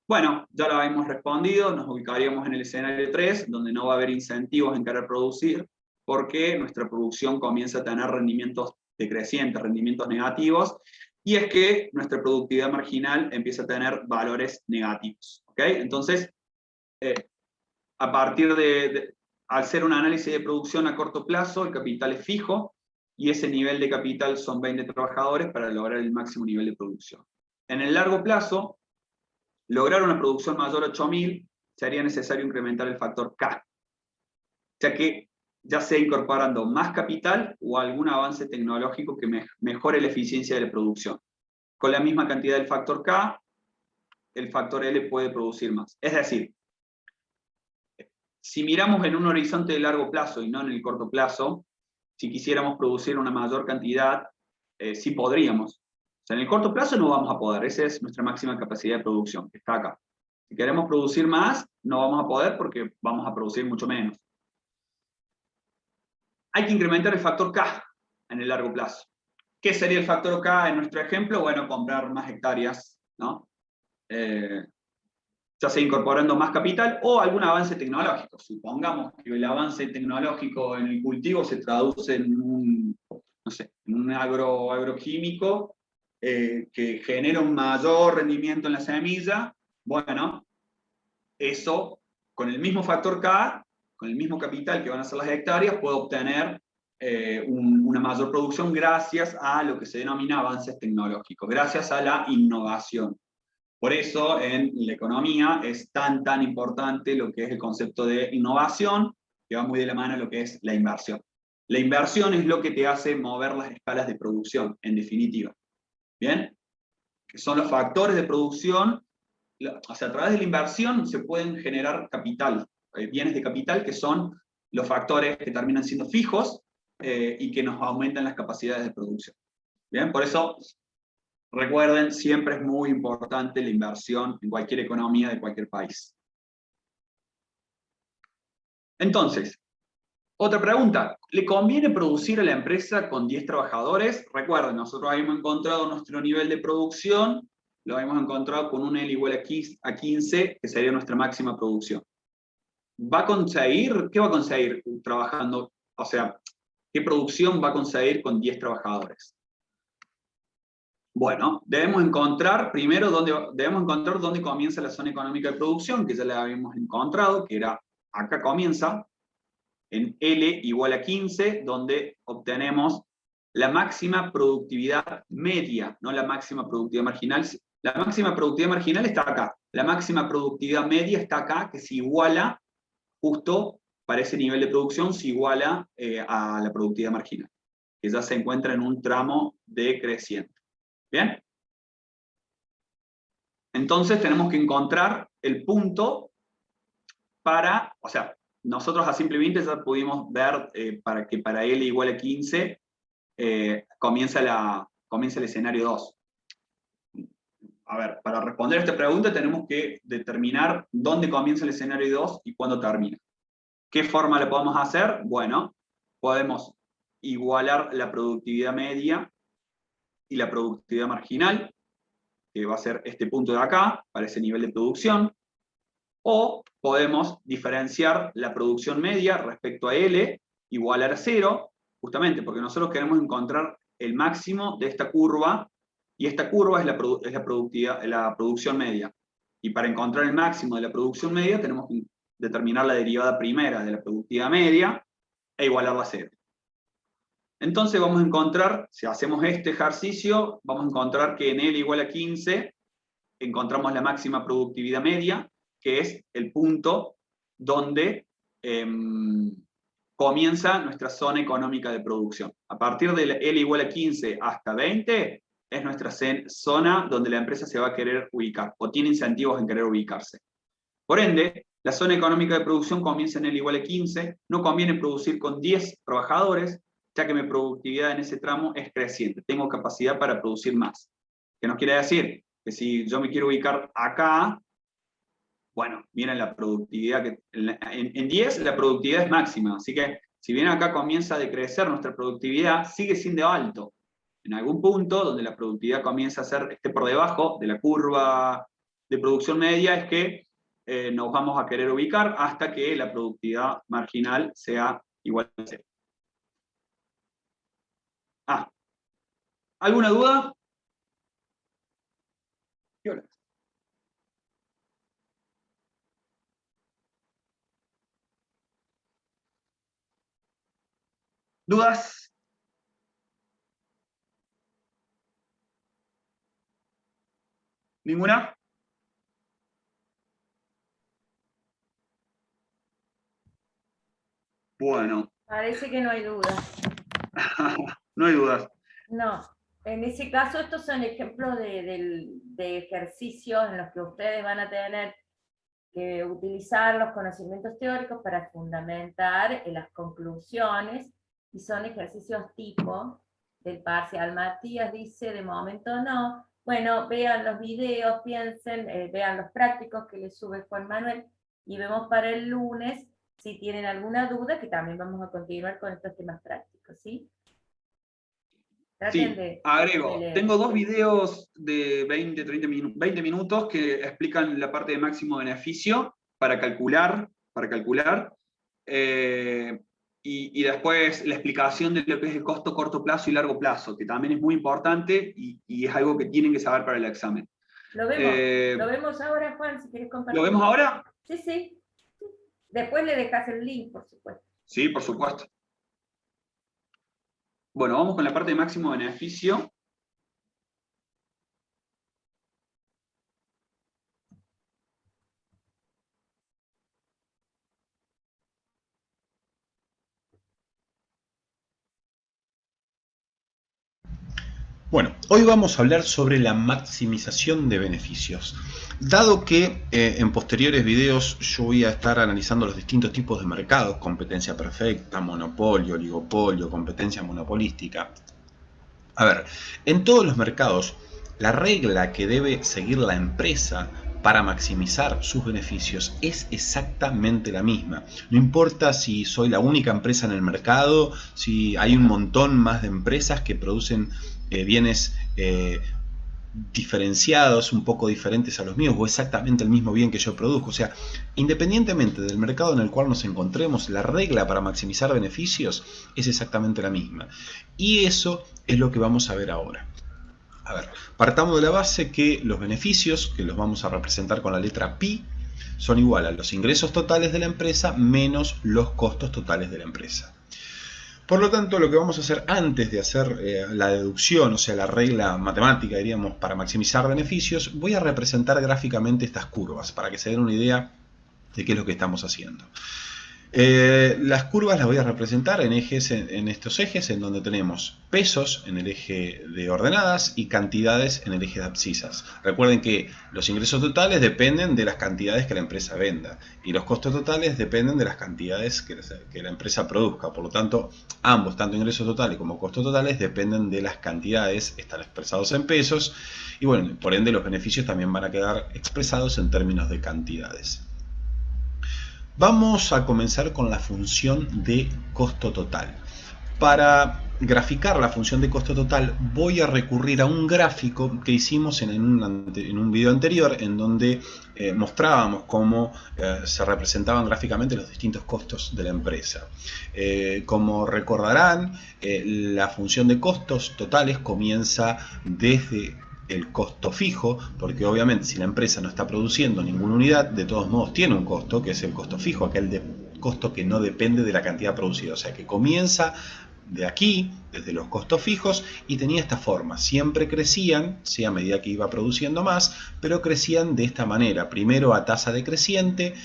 bueno, ya lo hemos respondido, nos ubicaríamos en el escenario 3, donde no va a haber incentivos en querer producir, porque nuestra producción comienza a tener rendimientos decrecientes, rendimientos negativos, y es que nuestra productividad marginal empieza a tener valores negativos. ¿Okay? Entonces, a partir al ser un análisis de producción a corto plazo, el capital es fijo, y ese nivel de capital son 20 trabajadores para lograr el máximo nivel de producción. En el largo plazo, lograr una producción mayor a 8.000, sería necesario incrementar el factor K, ya que ya sea incorporando más capital o algún avance tecnológico que mejore la eficiencia de la producción. Con la misma cantidad del factor K, el factor L puede producir más. Es decir, si miramos en un horizonte de largo plazo y no en el corto plazo, si quisiéramos producir una mayor cantidad, sí podríamos. O sea, en el corto plazo no vamos a poder, esa es nuestra máxima capacidad de producción, que está acá. Si queremos producir más, no vamos a poder porque vamos a producir mucho menos. Hay que incrementar el factor K en el largo plazo. ¿Qué sería el factor K en nuestro ejemplo? Bueno, comprar más hectáreas, ¿no? Ya sea incorporando más capital o algún avance tecnológico. Supongamos que el avance tecnológico en el cultivo se traduce en un, no sé, en un agroquímico que genera un mayor rendimiento en la semilla. Bueno, eso con el mismo factor K, con el mismo capital que van a ser las hectáreas, puedo obtener una mayor producción gracias a lo que se denomina avances tecnológicos, gracias a la innovación. Por eso en la economía es tan importante lo que es el concepto de innovación, que va muy de la mano a lo que es la inversión. La inversión es lo que te hace mover las escalas de producción, en definitiva. ¿Bien? Que son los factores de producción, o sea, a través de la inversión se pueden generar capital, bienes de capital que son los factores que terminan siendo fijos y que nos aumentan las capacidades de producción. ¿Bien? Por eso, recuerden, siempre es muy importante la inversión en cualquier economía de cualquier país. Entonces, otra pregunta, ¿le conviene producir a la empresa con 10 trabajadores? Recuerden, nosotros habíamos encontrado nuestro nivel de producción, lo habíamos encontrado con un L igual a 15, que sería nuestra máxima producción. ¿Va a conseguir? ¿Qué va a conseguir trabajando? O sea, ¿qué producción va a conseguir con 10 trabajadores? Bueno, debemos encontrar dónde comienza la zona económica de producción, que ya la habíamos encontrado, que era acá comienza, en L igual a 15, donde obtenemos la máxima productividad media, no la máxima productividad marginal. La máxima productividad marginal está acá, la máxima productividad media está acá, que se iguala justo para ese nivel de producción, se iguala a la productividad marginal, que ya se encuentra en un tramo decreciente. ¿Bien? Entonces tenemos que encontrar el punto para, o sea, nosotros a simple vista ya pudimos ver para que para L igual a 15 comienza el escenario 2. A ver, para responder a esta pregunta tenemos que determinar dónde comienza el escenario 2 y cuándo termina. ¿Qué forma le podemos hacer? Bueno, podemos igualar la productividad media y la productividad marginal, que va a ser este punto de acá, para ese nivel de producción. O podemos diferenciar la producción media respecto a L, igualar a 0, justamente porque nosotros queremos encontrar el máximo de esta curva, y esta curva es la productividad, la producción media. Y para encontrar el máximo de la producción media tenemos que determinar la derivada primera de la productividad media e igualarla a cero. Entonces vamos a encontrar, si hacemos este ejercicio, vamos a encontrar que en L igual a 15 encontramos la máxima productividad media, que es el punto donde comienza nuestra zona económica de producción. A partir de L igual a 15 hasta 20 es nuestra zona donde la empresa se va a querer ubicar, o tiene incentivos en querer ubicarse. Por ende, la zona económica de producción comienza en L igual a 15, no conviene producir con 10 trabajadores, ya que mi productividad en ese tramo es creciente, tengo capacidad para producir más. ¿Qué nos quiere decir? Que si yo me quiero ubicar acá, bueno, miren la productividad, en 10 la productividad es máxima, así que si bien acá comienza a decrecer nuestra productividad, sigue siendo alto. En algún punto donde la productividad comienza a esté por debajo de la curva de producción media, es que nos vamos a querer ubicar hasta que la productividad marginal sea igual a 0. ¿Alguna duda? ¿Dudas? ¿Ninguna? Bueno. Parece que no hay dudas. No hay dudas. No, en ese caso estos son ejemplos de ejercicios en los que ustedes van a tener que utilizar los conocimientos teóricos para fundamentar las conclusiones, y son ejercicios tipo del parcial. Matías dice, de momento no. Bueno, vean los videos, piensen, vean los prácticos que les sube Juan Manuel, y vemos para el lunes si tienen alguna duda, que también vamos a continuar con estos temas prácticos, ¿sí? Sí, agrego. Tengo 2 videos de 20 minutos que explican la parte de máximo beneficio para calcular, y después la explicación de lo que es el costo corto plazo y largo plazo, que también es muy importante y es algo que tienen que saber para el examen. Lo vemos ahora, Juan, si quieres compartir. ¿Lo vemos ahora? Sí. Después le dejas el link, por supuesto. Sí, por supuesto. Bueno, vamos con la parte de máximo beneficio. Bueno, hoy vamos a hablar sobre la maximización de beneficios. Dado que en posteriores videos yo voy a estar analizando los distintos tipos de mercados, competencia perfecta, monopolio, oligopolio, competencia monopolística. A ver, en todos los mercados, la regla que debe seguir la empresa para maximizar sus beneficios es exactamente la misma. No importa si soy la única empresa en el mercado, si hay un montón más de empresas que producen bienes diferenciados, un poco diferentes a los míos, o exactamente el mismo bien que yo produzco. O sea, independientemente del mercado en el cual nos encontremos, la regla para maximizar beneficios es exactamente la misma. Y eso es lo que vamos a ver ahora. A ver, partamos de la base que los beneficios, que los vamos a representar con la letra pi, son igual a los ingresos totales de la empresa menos los costos totales de la empresa. Por lo tanto, lo que vamos a hacer antes de hacer la deducción, o sea, la regla matemática, diríamos, para maximizar beneficios, voy a representar gráficamente estas curvas para que se den una idea de qué es lo que estamos haciendo. Las curvas las voy a representar en estos ejes en donde tenemos pesos en el eje de ordenadas y cantidades en el eje de abscisas. Recuerden que los ingresos totales dependen de las cantidades que la empresa venda y los costos totales dependen de las cantidades que la empresa produzca. Por lo tanto, ambos, tanto ingresos totales como costos totales, dependen de las cantidades, están expresados en pesos, y bueno, por ende los beneficios también van a quedar expresados en términos de cantidades. Vamos a comenzar con la función de costo total. Para graficar la función de costo total, voy a recurrir a un gráfico que hicimos en un video anterior, en donde mostrábamos cómo se representaban gráficamente los distintos costos de la empresa. Como recordarán, la función de costos totales comienza desde el costo fijo, porque obviamente si la empresa no está produciendo ninguna unidad, de todos modos tiene un costo, que es el costo fijo, aquel costo que no depende de la cantidad producida, o sea que comienza de aquí, desde los costos fijos, y tenía esta forma. Siempre crecían, ¿sí?, a medida que iba produciendo más, pero crecían de esta manera. Primero a tasa decreciente,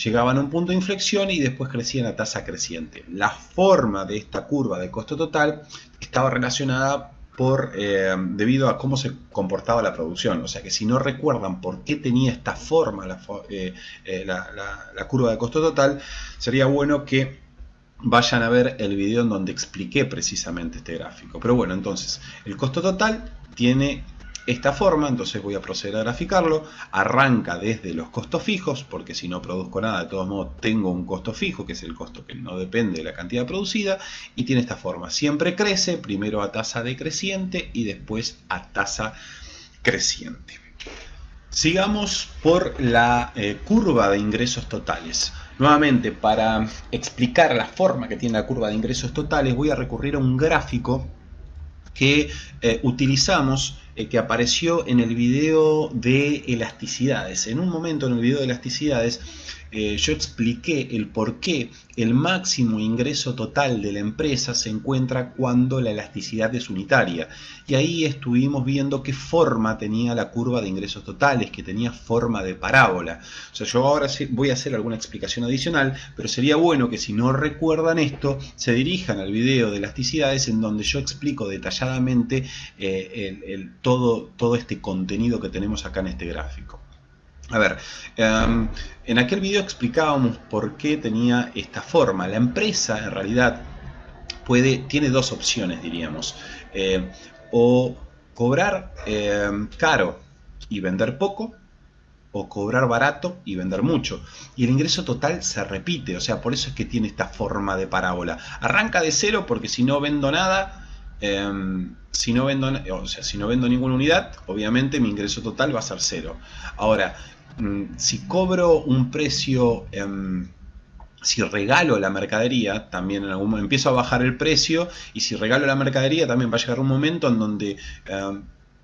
llegaban a un punto de inflexión y después crecían a tasa creciente. La forma de esta curva de costo total estaba relacionada debido a cómo se comportaba la producción. O sea que si no recuerdan por qué tenía esta forma la curva de costo total, sería bueno que vayan a ver el video en donde expliqué precisamente este gráfico. Pero bueno, entonces el costo total tiene esta forma, entonces voy a proceder a graficarlo. Arranca desde los costos fijos, porque si no produzco nada, de todos modos tengo un costo fijo, que es el costo que no depende de la cantidad producida, y tiene esta forma. Siempre crece, primero a tasa decreciente y después a tasa creciente. Sigamos por la curva de ingresos totales. Nuevamente, para explicar la forma que tiene la curva de ingresos totales, voy a recurrir a un gráfico que utilizamos, que apareció en el video de elasticidades. En un momento en el video de elasticidades yo expliqué el por qué el máximo ingreso total de la empresa se encuentra cuando la elasticidad es unitaria. Y ahí estuvimos viendo qué forma tenía la curva de ingresos totales, que tenía forma de parábola. O sea, yo ahora voy a hacer alguna explicación adicional, pero sería bueno que si no recuerdan esto, se dirijan al video de elasticidades, en donde yo explico detalladamente todo este contenido que tenemos acá en este gráfico. A ver, en aquel video explicábamos por qué tenía esta forma. La empresa en realidad tiene dos opciones, diríamos. O cobrar caro y vender poco, o cobrar barato y vender mucho. Y el ingreso total se repite, o sea, por eso es que tiene esta forma de parábola. Arranca de cero porque si no vendo nada, si no vendo ninguna unidad, obviamente mi ingreso total va a ser cero. Ahora, si cobro un precio, si regalo la mercadería, también en algún momento empiezo a bajar el precio, y si regalo la mercadería también va a llegar un momento en donde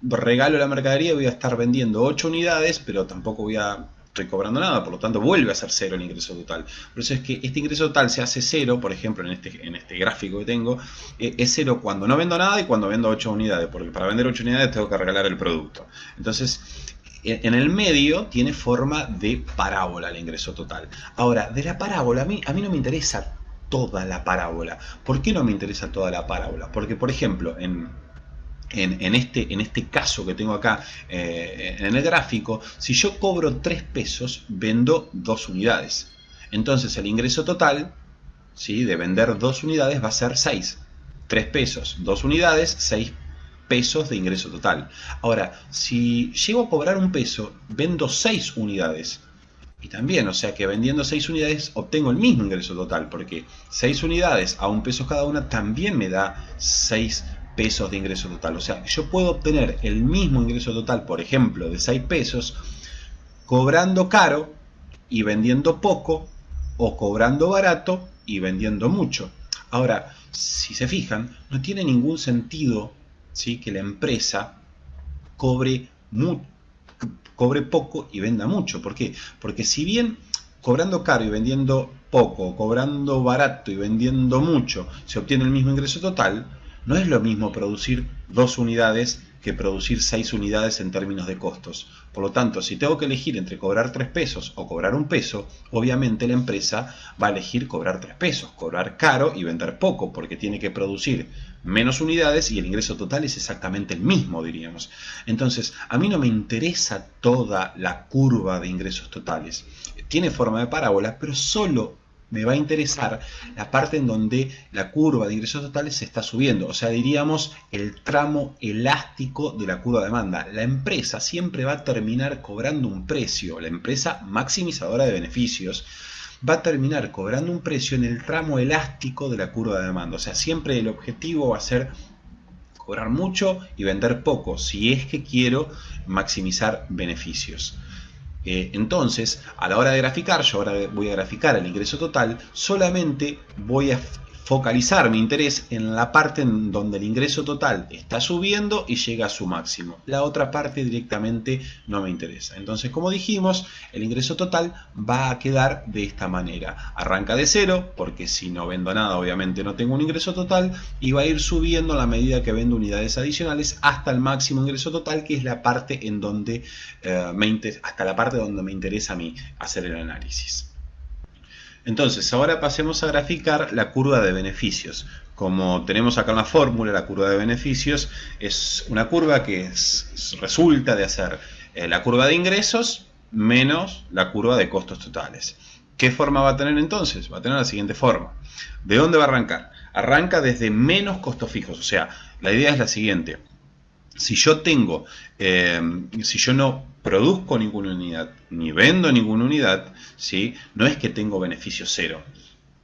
regalo la mercadería y voy a estar vendiendo 8 unidades, pero tampoco voy a recobrando nada, por lo tanto vuelve a ser cero el ingreso total. Por eso es que este ingreso total se hace cero, por ejemplo en este gráfico que tengo, es cero cuando no vendo nada y cuando vendo 8 unidades, porque para vender 8 unidades tengo que regalar el producto. Entonces, en el medio tiene forma de parábola el ingreso total. Ahora, de la parábola, a mí no me interesa toda la parábola. ¿Por qué no me interesa toda la parábola? Porque, por ejemplo, en este caso que tengo acá en el gráfico, si yo cobro 3 pesos, vendo 2 unidades. Entonces el ingreso total, ¿sí?, de vender 2 unidades va a ser 6. 3 pesos, 2 unidades, 6 pesos de ingreso total. Ahora, si llego a cobrar 1 peso, vendo 6 unidades. Y también, o sea que vendiendo 6 unidades obtengo el mismo ingreso total, porque 6 unidades a 1 peso cada una también me da 6 pesos de ingreso total. O sea, yo puedo obtener el mismo ingreso total, por ejemplo, de 6 pesos, cobrando caro y vendiendo poco, o cobrando barato y vendiendo mucho. Ahora, si se fijan, no tiene ningún sentido, ¿sí?, que la empresa cobre poco y venda mucho. ¿Por qué? Porque si bien cobrando caro y vendiendo poco, cobrando barato y vendiendo mucho, se obtiene el mismo ingreso total, no es lo mismo producir 2 unidades que producir 6 unidades en términos de costos. Por lo tanto, si tengo que elegir entre cobrar 3 pesos o cobrar 1 peso, obviamente la empresa va a elegir cobrar 3 pesos, cobrar caro y vender poco, porque tiene que producir menos unidades y el ingreso total es exactamente el mismo, diríamos. Entonces, a mí no me interesa toda la curva de ingresos totales. Tiene forma de parábola, pero solo me va a interesar la parte en donde la curva de ingresos totales se está subiendo, o sea, diríamos el tramo elástico de la curva de demanda. La empresa siempre va a terminar cobrando un precio, la empresa maximizadora de beneficios va a terminar cobrando un precio en el tramo elástico de la curva de demanda. O sea, siempre el objetivo va a ser cobrar mucho y vender poco, si es que quiero maximizar beneficios. Entonces, a la hora de graficar, yo ahora voy a graficar el ingreso total, solamente voy a focalizar mi interés en la parte en donde el ingreso total está subiendo y llega a su máximo. La otra parte directamente no me interesa. Entonces, como dijimos, el ingreso total va a quedar de esta manera. Arranca de cero, porque si no vendo nada, obviamente no tengo un ingreso total, y va a ir subiendo a la medida que vendo unidades adicionales hasta el máximo ingreso total, que es la parte en donde hasta la parte donde me interesa a mí hacer el análisis. Entonces, ahora pasemos a graficar la curva de beneficios. Como tenemos acá en la fórmula, la curva de beneficios es una curva que resulta de hacer la curva de ingresos menos la curva de costos totales. ¿Qué forma va a tener entonces? Va a tener la siguiente forma. ¿De dónde va a arrancar? Arranca desde menos costos fijos. O sea, la idea es la siguiente. Si yo no produzco ninguna unidad, ni vendo ninguna unidad, ¿sí? No es que tengo beneficios cero.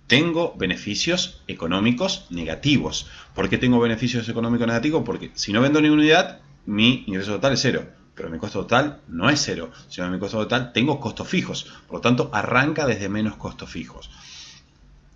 Tengo beneficios económicos negativos. ¿Por qué tengo beneficios económicos negativos? Porque si no vendo ninguna unidad, mi ingreso total es cero. Pero mi costo total no es cero. Sino mi costo total tengo costos fijos. Por lo tanto, arranca desde menos costos fijos.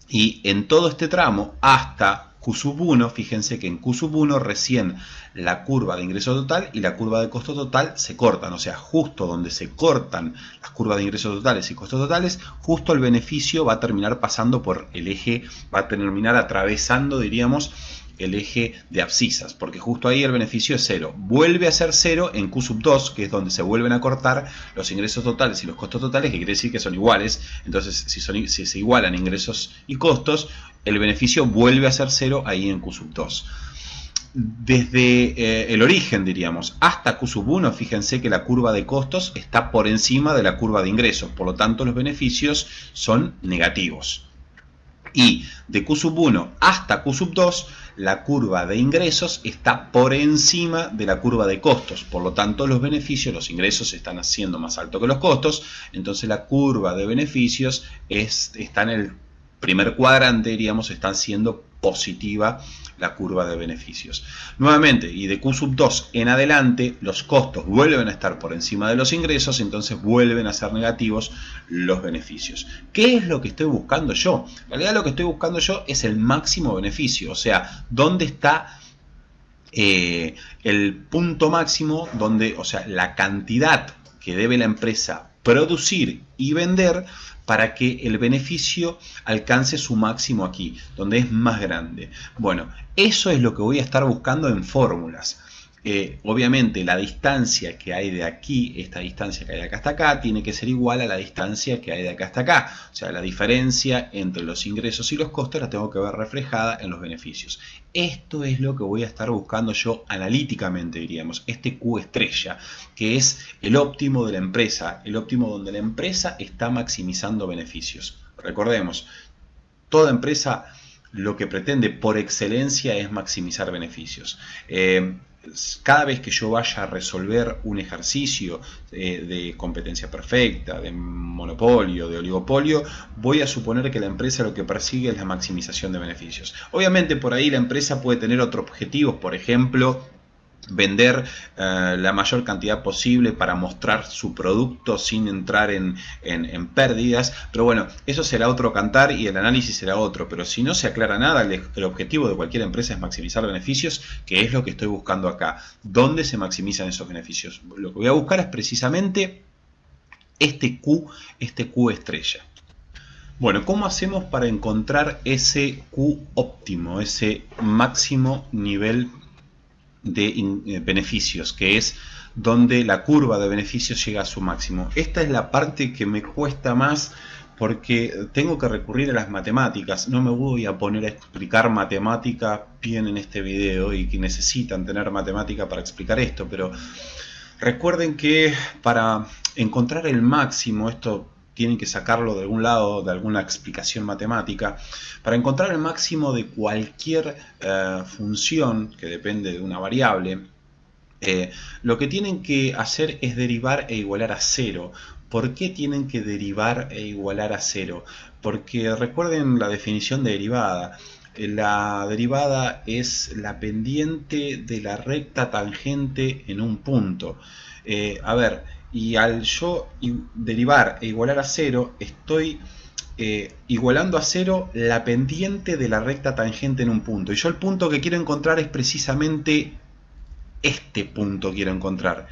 Y en todo este tramo, hasta Q sub 1, fíjense que en Q sub 1 recién la curva de ingreso total y la curva de costo total se cortan. O sea, justo donde se cortan las curvas de ingresos totales y costos totales, justo el beneficio va a terminar pasando por el eje, va a terminar atravesando, diríamos, el eje de abscisas, porque justo ahí el beneficio es cero. Vuelve a ser cero en Q sub 2, que es donde se vuelven a cortar los ingresos totales y los costos totales, que quiere decir que son iguales. Entonces, si se igualan ingresos y costos, el beneficio vuelve a ser cero ahí en Q sub 2. Desde el origen, diríamos, hasta Q sub 1, fíjense que la curva de costos está por encima de la curva de ingresos, por lo tanto los beneficios son negativos. Y de Q sub 1 hasta Q sub 2, la curva de ingresos está por encima de la curva de costos. Por lo tanto, los beneficios, los ingresos están haciendo más alto que los costos. Entonces, la curva de beneficios está en el primer cuadrante, diríamos, está siendo positiva la curva de beneficios. Nuevamente, y de Q sub 2 en adelante, los costos vuelven a estar por encima de los ingresos, entonces vuelven a ser negativos los beneficios. ¿Qué es lo que estoy buscando yo? En realidad lo que estoy buscando yo es el máximo beneficio, o sea, ¿dónde está el punto máximo? O sea, la cantidad que debe la empresa producir y vender para que el beneficio alcance su máximo aquí, donde es más grande. Bueno, eso es lo que voy a estar buscando en fórmulas. Obviamente la distancia que hay de aquí, esta distancia que hay de acá hasta acá, tiene que ser igual a la distancia que hay de acá hasta acá. O sea, la diferencia entre los ingresos y los costos la tengo que ver reflejada en los beneficios. Esto es lo que voy a estar buscando yo analíticamente, diríamos, este Q estrella, que es el óptimo de la empresa, el óptimo donde la empresa está maximizando beneficios. Recordemos, toda empresa lo que pretende por excelencia es maximizar beneficios. Cada vez que yo vaya a resolver un ejercicio de competencia perfecta, de monopolio, de oligopolio, voy a suponer que la empresa lo que persigue es la maximización de beneficios. Obviamente por ahí la empresa puede tener otros objetivos, por ejemplo, vender la mayor cantidad posible para mostrar su producto sin entrar en pérdidas, pero bueno, eso será otro cantar y el análisis será otro, pero si no se aclara nada, el objetivo de cualquier empresa es maximizar beneficios, que es lo que estoy buscando acá. ¿Dónde se maximizan esos beneficios? Lo que voy a buscar es precisamente este Q estrella. Bueno, ¿cómo hacemos para encontrar ese Q óptimo, ese máximo nivel de beneficios, que es donde la curva de beneficios llega a su máximo? Esta es la parte que me cuesta más porque tengo que recurrir a las matemáticas. No me voy a poner a explicar matemática bien en este video, y que necesitan tener matemática para explicar esto, pero recuerden que para encontrar el máximo, esto tienen que sacarlo de algún lado, de alguna explicación matemática. Para encontrar el máximo de cualquier función que depende de una variable, lo que tienen que hacer es derivar e igualar a cero, ¿Por qué tienen que derivar e igualar a cero? Porque recuerden la definición de derivada. La derivada es la pendiente de la recta tangente en un punto. A ver, y al yo derivar e igualar a cero, estoy igualando a cero la pendiente de la recta tangente en un punto. Y yo el punto que quiero encontrar es precisamente este punto quiero encontrar.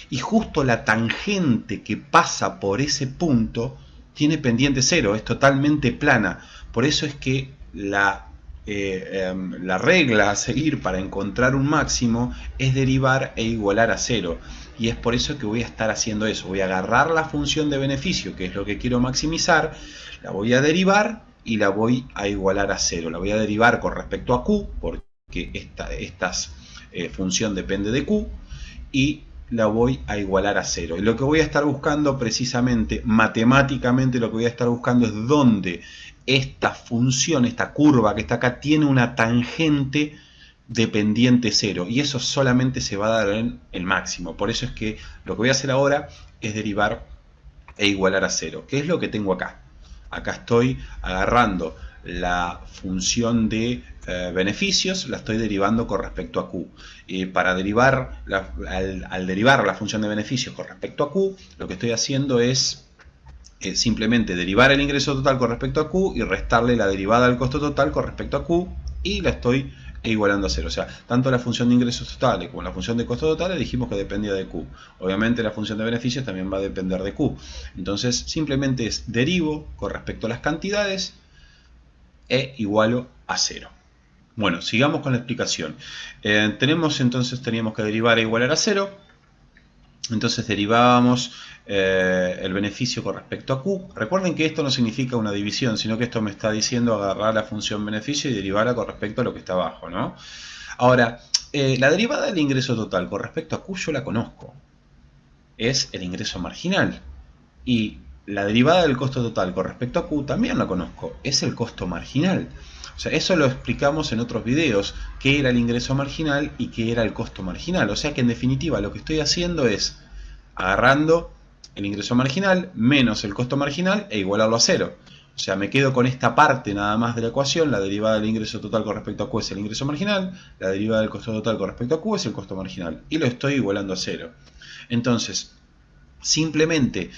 Y justo la tangente que pasa por ese punto tiene pendiente cero, es totalmente plana. Por eso es que la regla a seguir para encontrar un máximo es derivar e igualar a cero. Y es por eso que voy a estar haciendo eso. Voy a agarrar la función de beneficio, que es lo que quiero maximizar, la voy a derivar y la voy a igualar a cero. La voy a derivar con respecto a Q, porque esta función depende de Q, y la voy a igualar a cero. Y lo que voy a estar buscando precisamente, matemáticamente, lo que voy a estar buscando es dónde esta función, esta curva que está acá, tiene una tangente de pendiente cero. Y eso solamente se va a dar en el máximo. Por eso es que lo que voy a hacer ahora es derivar e igualar a cero. ¿Qué es lo que tengo acá? Acá estoy agarrando la función de beneficios, la estoy derivando con respecto a Q. Para derivar, al derivar la función de beneficios con respecto a Q, lo que estoy haciendo es simplemente derivar el ingreso total con respecto a Q y restarle la derivada del costo total con respecto a Q, y la estoy igualando a cero. O sea, tanto la función de ingresos totales como la función de costos totales dijimos que dependía de Q. Obviamente la función de beneficios también va a depender de Q. Entonces simplemente es derivo con respecto a las cantidades e igualo a cero. Bueno, sigamos con la explicación. Teníamos que derivar e igualar a cero. Entonces derivábamos el beneficio con respecto a Q. Recuerden que esto no significa una división, sino que esto me está diciendo agarrar la función beneficio y derivarla con respecto a lo que está abajo, ¿no? Ahora, la derivada del ingreso total con respecto a Q yo la conozco. Es el ingreso marginal. Y la derivada del costo total con respecto a Q también la conozco. Es el costo marginal. O sea, eso lo explicamos en otros videos, qué era el ingreso marginal y qué era el costo marginal. O sea que en definitiva lo que estoy haciendo es agarrando el ingreso marginal menos el costo marginal e igualarlo a cero. O sea, me quedo con esta parte nada más de la ecuación. La derivada del ingreso total con respecto a Q es el ingreso marginal. La derivada del costo total con respecto a Q es el costo marginal. Y lo estoy igualando a cero. Entonces, simplemente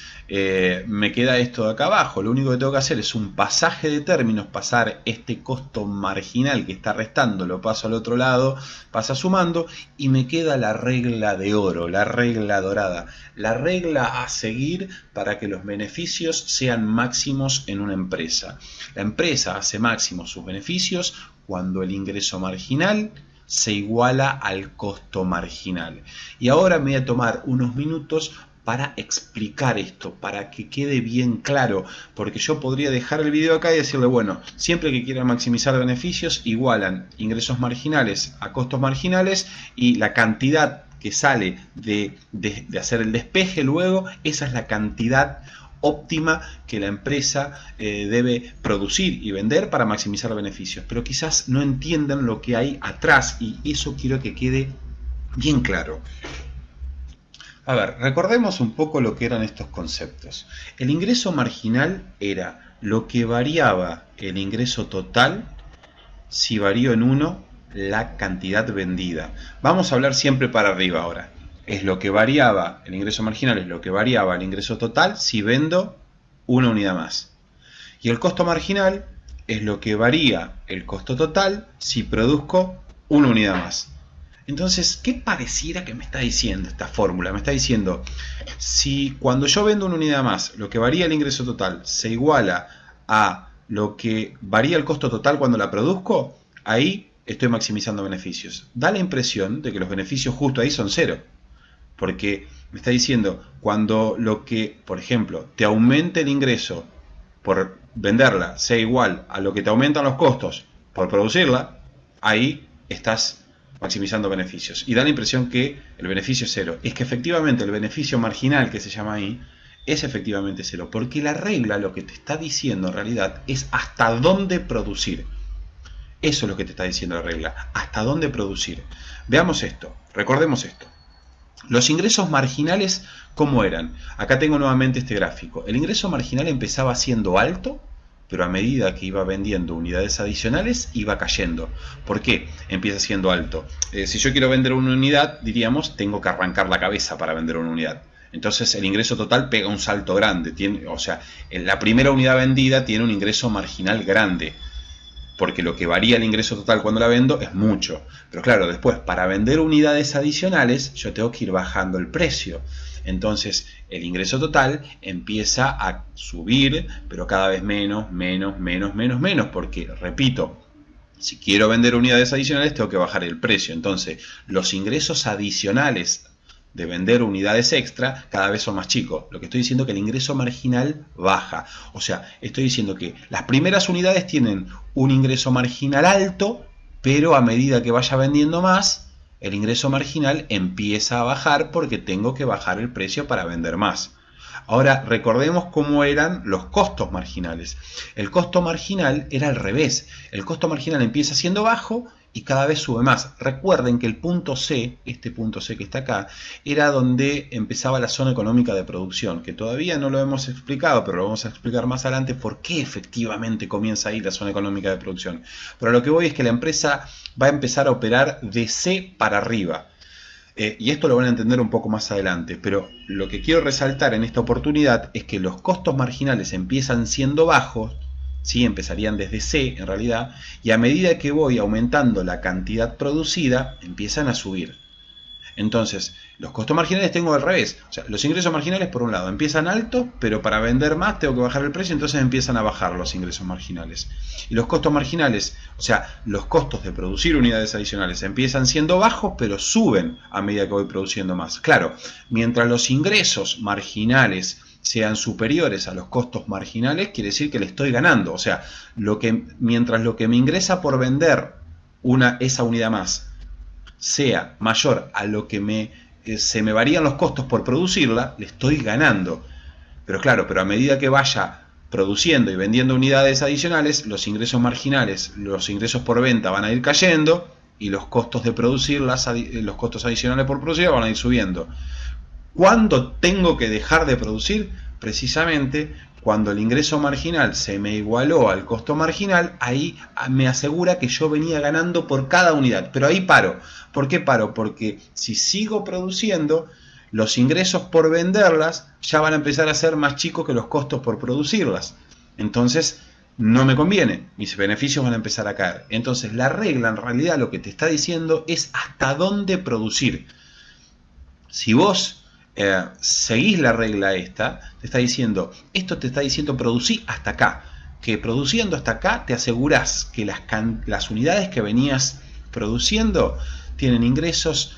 me queda esto de acá abajo. Lo único que tengo que hacer es un pasaje de términos, pasar este costo marginal que está restando, lo paso al otro lado, pasa sumando, y me queda la regla de oro, la regla dorada, la regla a seguir para que los beneficios sean máximos en una empresa. La empresa hace máximos sus beneficios cuando el ingreso marginal se iguala al costo marginal. Y ahora me voy a tomar unos minutos para explicar esto, para que quede bien claro, porque yo podría dejar el video acá y decirle, bueno, siempre que quieran maximizar beneficios, igualan ingresos marginales a costos marginales, y la cantidad que sale de hacer el despeje luego, esa es la cantidad óptima que la empresa debe producir y vender para maximizar beneficios. Pero quizás no entiendan lo que hay atrás, y eso quiero que quede bien claro. A ver, recordemos un poco lo que eran estos conceptos. El ingreso marginal era lo que variaba el ingreso total si varió en 1 la cantidad vendida. Vamos a hablar siempre para arriba ahora. Es lo que variaba, el ingreso marginal es lo que variaba el ingreso total si vendo una unidad más. Y el costo marginal es lo que varía el costo total si produzco una unidad más. Entonces, ¿qué pareciera que me está diciendo esta fórmula? Me está diciendo, si cuando yo vendo una unidad más, lo que varía el ingreso total se iguala a lo que varía el costo total cuando la produzco, ahí estoy maximizando beneficios. Da la impresión de que los beneficios justo ahí son cero. Porque me está diciendo, cuando lo que, por ejemplo, te aumente el ingreso por venderla sea igual a lo que te aumentan los costos por producirla, ahí estás maximizando beneficios. Y da la impresión que el beneficio es cero. Es que efectivamente el beneficio marginal, que se llama ahí, es efectivamente cero. Porque la regla lo que te está diciendo en realidad es hasta dónde producir. Eso es lo que te está diciendo la regla. Hasta dónde producir. Veamos esto. Recordemos esto. Los ingresos marginales, ¿cómo eran? Acá tengo nuevamente este gráfico. El ingreso marginal empezaba siendo alto, pero a medida que iba vendiendo unidades adicionales, iba cayendo. ¿Por qué? Empieza siendo alto. Si yo quiero vender una unidad, diríamos, tengo que arrancar la cabeza para vender una unidad. Entonces el ingreso total pega un salto grande. O sea, la primera unidad vendida tiene un ingreso marginal grande, porque lo que varía el ingreso total cuando la vendo es mucho. Pero claro, después, para vender unidades adicionales, yo tengo que ir bajando el precio. Entonces, el ingreso total empieza a subir, pero cada vez menos, porque, repito, si quiero vender unidades adicionales, tengo que bajar el precio. Entonces, los ingresos adicionales de vender unidades extra cada vez son más chicos. Lo que estoy diciendo es que el ingreso marginal baja. O sea, estoy diciendo que las primeras unidades tienen un ingreso marginal alto, pero a medida que vaya vendiendo más, el ingreso marginal empieza a bajar porque tengo que bajar el precio para vender más. Ahora, recordemos cómo eran los costos marginales. El costo marginal era al revés. El costo marginal empieza siendo bajo y cada vez sube más. Recuerden que el punto C, este punto C que está acá, era donde empezaba la zona económica de producción, que todavía no lo hemos explicado, pero lo vamos a explicar más adelante por qué efectivamente comienza ahí la zona económica de producción. Pero lo que voy es que la empresa va a empezar a operar de C para arriba. Y esto lo van a entender un poco más adelante, pero lo que quiero resaltar en esta oportunidad es que los costos marginales empiezan siendo bajos, ¿sí? Empezarían desde C en realidad, y a medida que voy aumentando la cantidad producida, empiezan a subir. Entonces, los costos marginales tengo al revés. O sea, los ingresos marginales, por un lado, empiezan altos, pero para vender más tengo que bajar el precio, entonces empiezan a bajar los ingresos marginales. Y los costos marginales, o sea, los costos de producir unidades adicionales, empiezan siendo bajos, pero suben a medida que voy produciendo más. Claro, mientras los ingresos marginales sean superiores a los costos marginales, quiere decir que le estoy ganando. O sea, mientras lo que me ingresa por vender esa unidad más sea mayor a lo que se me varían los costos por producirla, le estoy ganando. Pero claro, a medida que vaya produciendo y vendiendo unidades adicionales, los ingresos marginales, los ingresos por venta van a ir cayendo y los costos de producirlas, los costos adicionales por producirlas van a ir subiendo. ¿Cuándo tengo que dejar de producir? Precisamente cuando el ingreso marginal se me igualó al costo marginal, ahí me asegura que yo venía ganando por cada unidad. Pero ahí paro. ¿Por qué paro? Porque si sigo produciendo, los ingresos por venderlas ya van a empezar a ser más chicos que los costos por producirlas. Entonces, no me conviene. Mis beneficios van a empezar a caer. Entonces, la regla en realidad lo que te está diciendo es hasta dónde producir. Si vos seguís la regla esta, te está diciendo, esto te está diciendo producir hasta acá, que produciendo hasta acá te asegurás que las unidades que venías produciendo tienen ingresos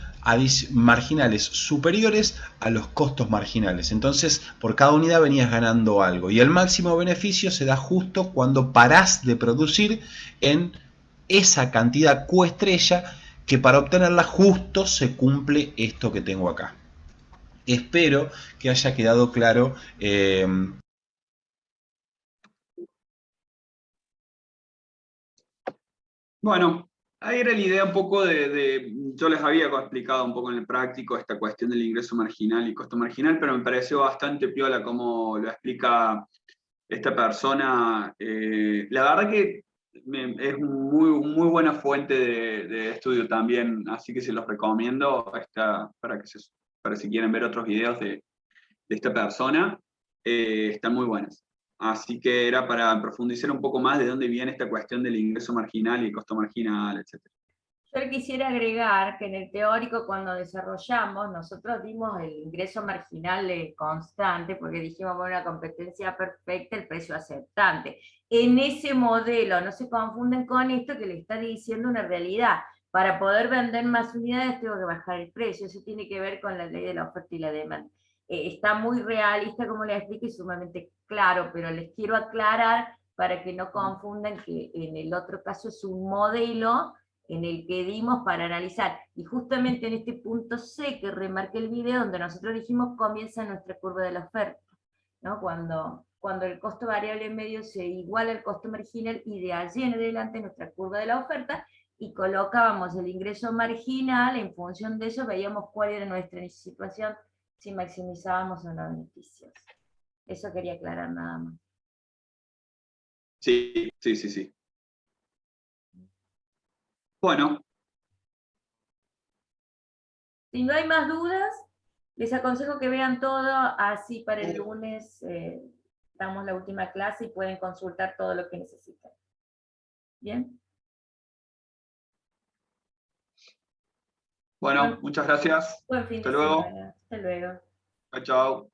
marginales superiores a los costos marginales. Entonces, por cada unidad venías ganando algo. Y el máximo beneficio se da justo cuando parás de producir en esa cantidad Q estrella, que para obtenerla justo se cumple esto que tengo acá. Espero que haya quedado claro. Bueno, ahí era la idea un poco yo les había explicado un poco en el práctico esta cuestión del ingreso marginal y costo marginal, pero me pareció bastante piola cómo lo explica esta persona. La verdad que es muy buena fuente de estudio también, así que se los recomiendo para si quieren ver otros videos de esta persona, están muy buenas. Así que era para profundizar un poco más de dónde viene esta cuestión del ingreso marginal y el costo marginal, etc. Yo quisiera agregar que en el teórico, cuando desarrollamos, nosotros dimos el ingreso marginal constante, porque dijimos, bueno, una competencia perfecta, el precio aceptante. En ese modelo, no se confunden con esto que le está diciendo una realidad. Para poder vender más unidades tengo que bajar el precio. Eso tiene que ver con la ley de la oferta y la demanda. Está muy realista, como les explico, y sumamente claro, pero les quiero aclarar para que no confundan que en el otro caso es un modelo en el que dimos para analizar. Y justamente en este punto C que remarqué el video, donde nosotros dijimos comienza nuestra curva de la oferta, ¿no? Cuando el costo variable en medio se iguala al costo marginal, y de allí en adelante nuestra curva de la oferta, y colocábamos el ingreso marginal, en función de eso veíamos cuál era nuestra situación, si maximizábamos o no beneficios. Eso quería aclarar nada más. Sí, sí, sí, sí. Bueno. Si no hay más dudas, les aconsejo que vean todo, así para el lunes damos la última clase y pueden consultar todo lo que necesiten. ¿Bien? Bueno, muchas gracias. Buen fin Hasta de luego. semana. Hasta luego. Chao, chao.